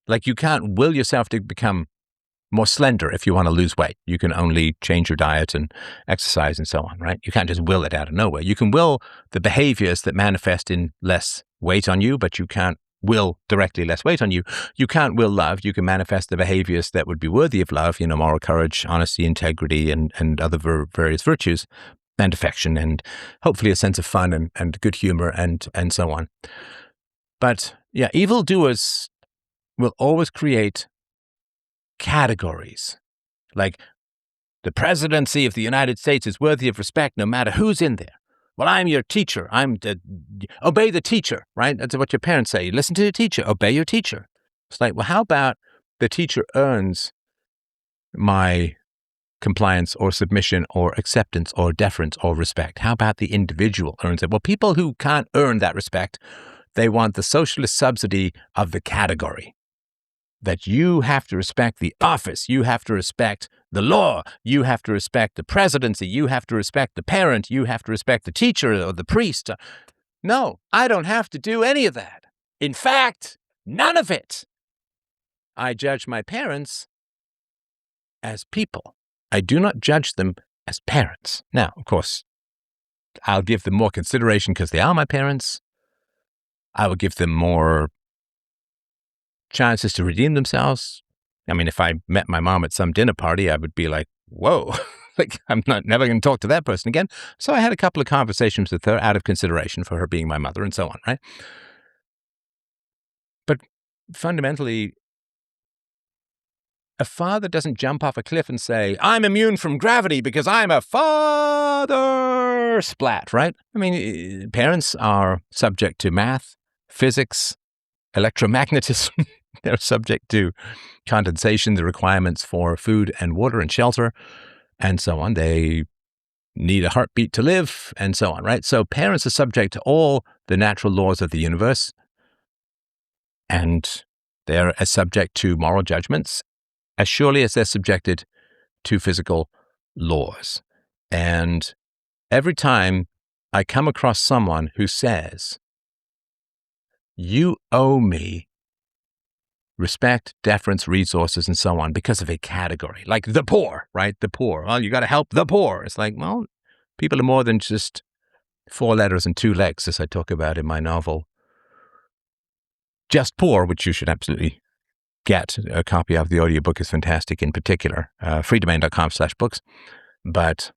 Like, you can't will yourself to become more slender if you want to lose weight. You can only change your diet and exercise and so on, right? You can't just will it out of nowhere. You can will the behaviors that manifest in less weight on you, but you can't will directly less weight on you. You can't will love. You can manifest the behaviors that would be worthy of love, moral courage, honesty, integrity, and other various virtues, and affection, and hopefully a sense of fun and good humor and so on. But yeah, evildoers will always create categories. Like, the presidency of the United States is worthy of respect no matter who's in there. well, I'm your teacher. Obey the teacher, right? That's what your parents say. Listen to your teacher. Obey your teacher. It's like, well, how about the teacher earns my compliance or submission or acceptance or deference or respect? How about the individual earns it? Well, people who can't earn that respect, they want the socialist subsidy of the category. That you have to respect the office, you have to respect the law, you have to respect the presidency, you have to respect the parent, you have to respect the teacher or the priest. No, I don't have to do any of that. In fact, none of it. I judge my parents as people. I do not judge them as parents. Now, of course, I'll give them more consideration because they are my parents. I will give them more chances to redeem themselves. I mean, if I met my mom at some dinner party, I would be like, whoa, like I'm never going to talk to that person again. So I had a couple of conversations with her out of consideration for her being my mother and so on, right? But fundamentally, a father doesn't jump off a cliff and say, I'm immune from gravity because I'm a father, splat, right? I mean, parents are subject to math, physics, electromagnetism. They're subject to condensation, the requirements for food and water and shelter, and so on. They need a heartbeat to live, and so on, right? So parents are subject to all the natural laws of the universe, and they're as subject to moral judgments as surely as they're subjected to physical laws. And every time I come across someone who says, you owe me respect, deference, resources, and so on because of a category, like the poor, right? The poor. Well, you got to help the poor. It's like, well, people are more than just 4 letters and 2 legs, as I talk about in my novel, Just Poor, which you should absolutely get. A copy of the audiobook is fantastic in particular, freedomain.com/books. But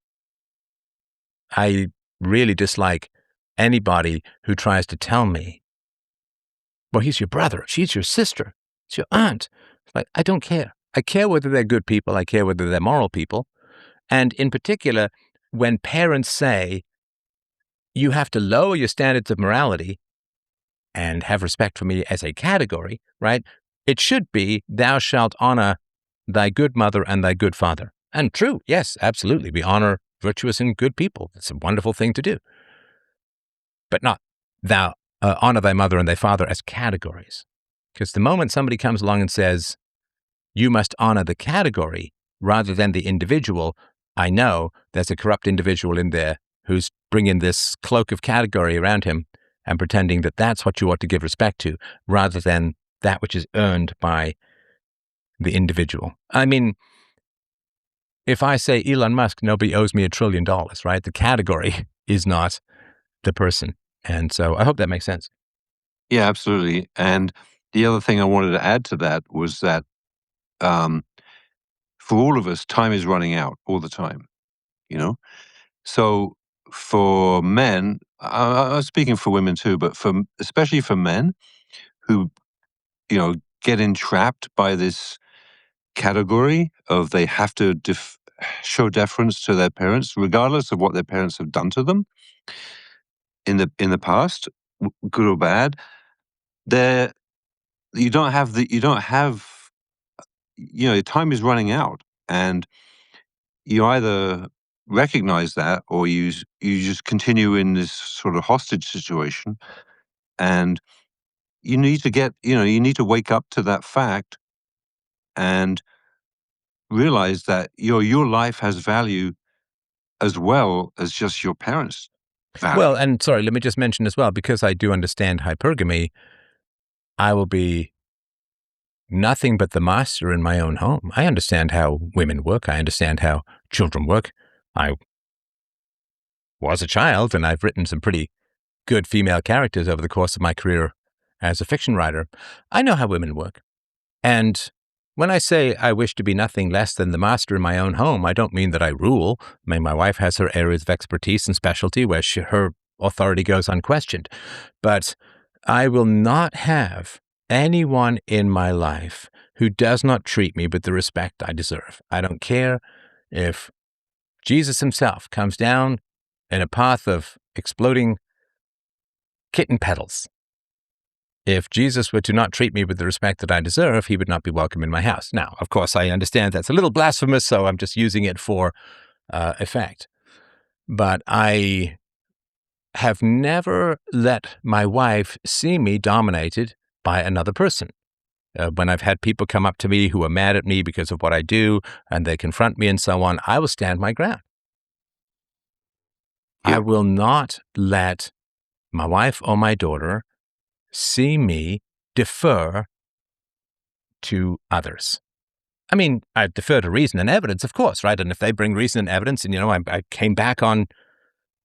I really dislike anybody who tries to tell me, well, he's your brother, she's your sister, it's your aunt. Like, I don't care. I care whether they're good people. I care whether they're moral people. And in particular, when parents say, you have to lower your standards of morality and have respect for me as a category, right? It should be, thou shalt honor thy good mother and thy good father. And true, yes, absolutely. We honor virtuous and good people. It's a wonderful thing to do. But not thou honor thy mother and thy father as categories. Because the moment somebody comes along and says, you must honor the category rather than the individual, I know there's a corrupt individual in there who's bringing this cloak of category around him and pretending that that's what you ought to give respect to rather than that which is earned by the individual. I mean, if I say Elon Musk, nobody owes me $1 trillion, right? The category is not the person. And so I hope that makes sense. Yeah, absolutely. And the other thing I wanted to add to that was that for all of us, time is running out all the time, you know? So for men, I'm speaking for women too, but especially for men who, get entrapped by this category of they have to show deference to their parents, regardless of what their parents have done to them in the past, good or bad. You don't have time is running out, and you either recognize that or you just continue in this sort of hostage situation, and you need to wake up to that fact and realize that your life has value as well as just your parents' value. Well, and sorry, let me just mention as well, because I do understand hypergamy, I will be nothing but the master in my own home. I understand how women work. I understand how children work. I was a child, and I've written some pretty good female characters over the course of my career as a fiction writer. I know how women work. And when I say I wish to be nothing less than the master in my own home, I don't mean that I rule. I mean, my wife has her areas of expertise and specialty where her authority goes unquestioned. But I will not have anyone in my life who does not treat me with the respect I deserve. I don't care if Jesus himself comes down in a path of exploding kitten petals. If Jesus were to not treat me with the respect that I deserve, he would not be welcome in my house. Now, of course, I understand that's a little blasphemous, so I'm just using it for effect. But I have never let my wife see me dominated by another person. When I've had people come up to me who are mad at me because of what I do, and they confront me and so on, I will stand my ground. Yeah. I will not let my wife or my daughter see me defer to others. I mean, I defer to reason and evidence, of course, right? And if they bring reason and evidence, and, I came back on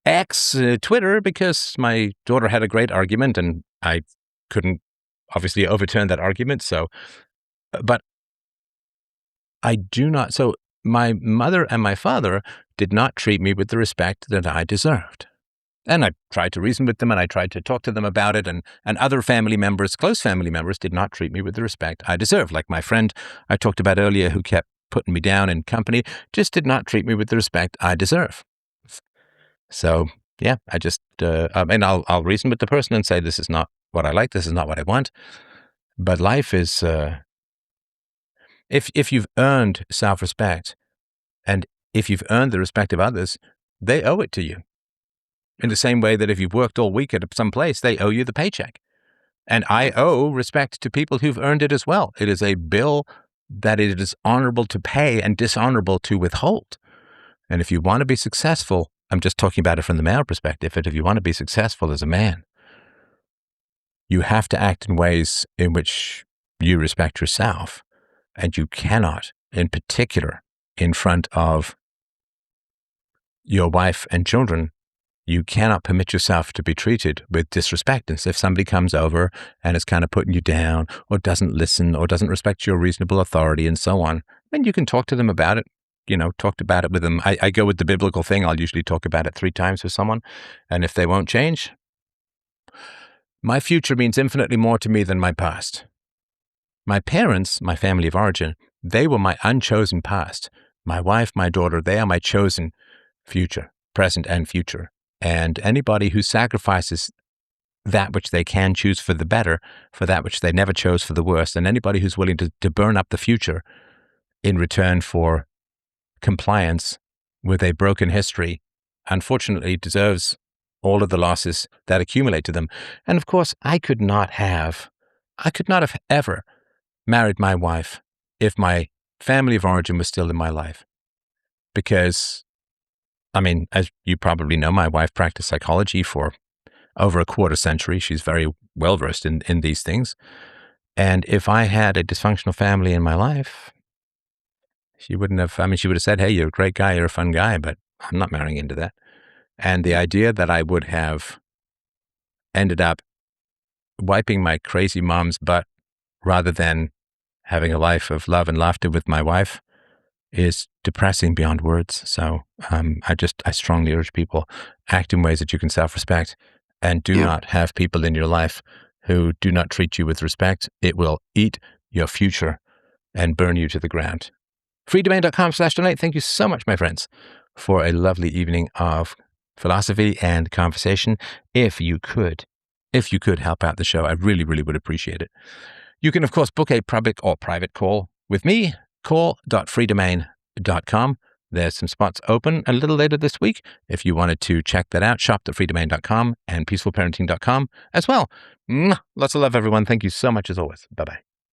X, Twitter, because my daughter had a great argument and I couldn't obviously overturn that argument. So, but I do not. So my mother and my father did not treat me with the respect that I deserved. And I tried to reason with them and I tried to talk to them about it. And other family members, close family members, did not treat me with the respect I deserved. Like my friend I talked about earlier who kept putting me down in company, just did not treat me with the respect I deserve. So, yeah, I just, and I'll reason with the person and say, this is not what I like. This is not what I want. But life is, if you've earned self-respect and if you've earned the respect of others, they owe it to you. In the same way that if you've worked all week at some place, they owe you the paycheck. And I owe respect to people who've earned it as well. It is a bill that it is honorable to pay and dishonorable to withhold. And if you want to be successful, I'm just talking about it from the male perspective, but if you want to be successful as a man, you have to act in ways in which you respect yourself. And you cannot, in particular, in front of your wife and children, you cannot permit yourself to be treated with disrespect. And so if somebody comes over and is kind of putting you down or doesn't listen or doesn't respect your reasonable authority and so on, then you can talk to them about it, talked about it with them. I go with the biblical thing. I'll usually talk about it 3 times with someone. And if they won't change, my future means infinitely more to me than my past. My parents, my family of origin, they were my unchosen past. My wife, my daughter, they are my chosen future, present and future. And anybody who sacrifices that which they can choose for the better, for that which they never chose for the worse, and anybody who's willing to burn up the future in return for compliance with a broken history, unfortunately deserves all of the losses that accumulate to them. And of course, I could not have ever married my wife if my family of origin was still in my life. Because, as you probably know, my wife practiced psychology for over a quarter century. She's very well versed in these things. And if I had a dysfunctional family in my life, she wouldn't have, she would have said, hey, you're a great guy, you're a fun guy, but I'm not marrying into that. And the idea that I would have ended up wiping my crazy mom's butt rather than having a life of love and laughter with my wife is depressing beyond words. So I strongly urge people, act in ways that you can self-respect and do not have people in your life who do not treat you with respect. It will eat your future and burn you to the ground. freedomain.com/donate. Thank you so much, my friends, for a lovely evening of philosophy and conversation. If you could help out the show, I really, really would appreciate it. You can, of course, book a public or private call with me, call.freedomain.com. There's some spots open a little later this week. If you wanted to check that out, shop.freedomain.com and peacefulparenting.com as well. Lots of love, everyone. Thank you so much as always. Bye-bye.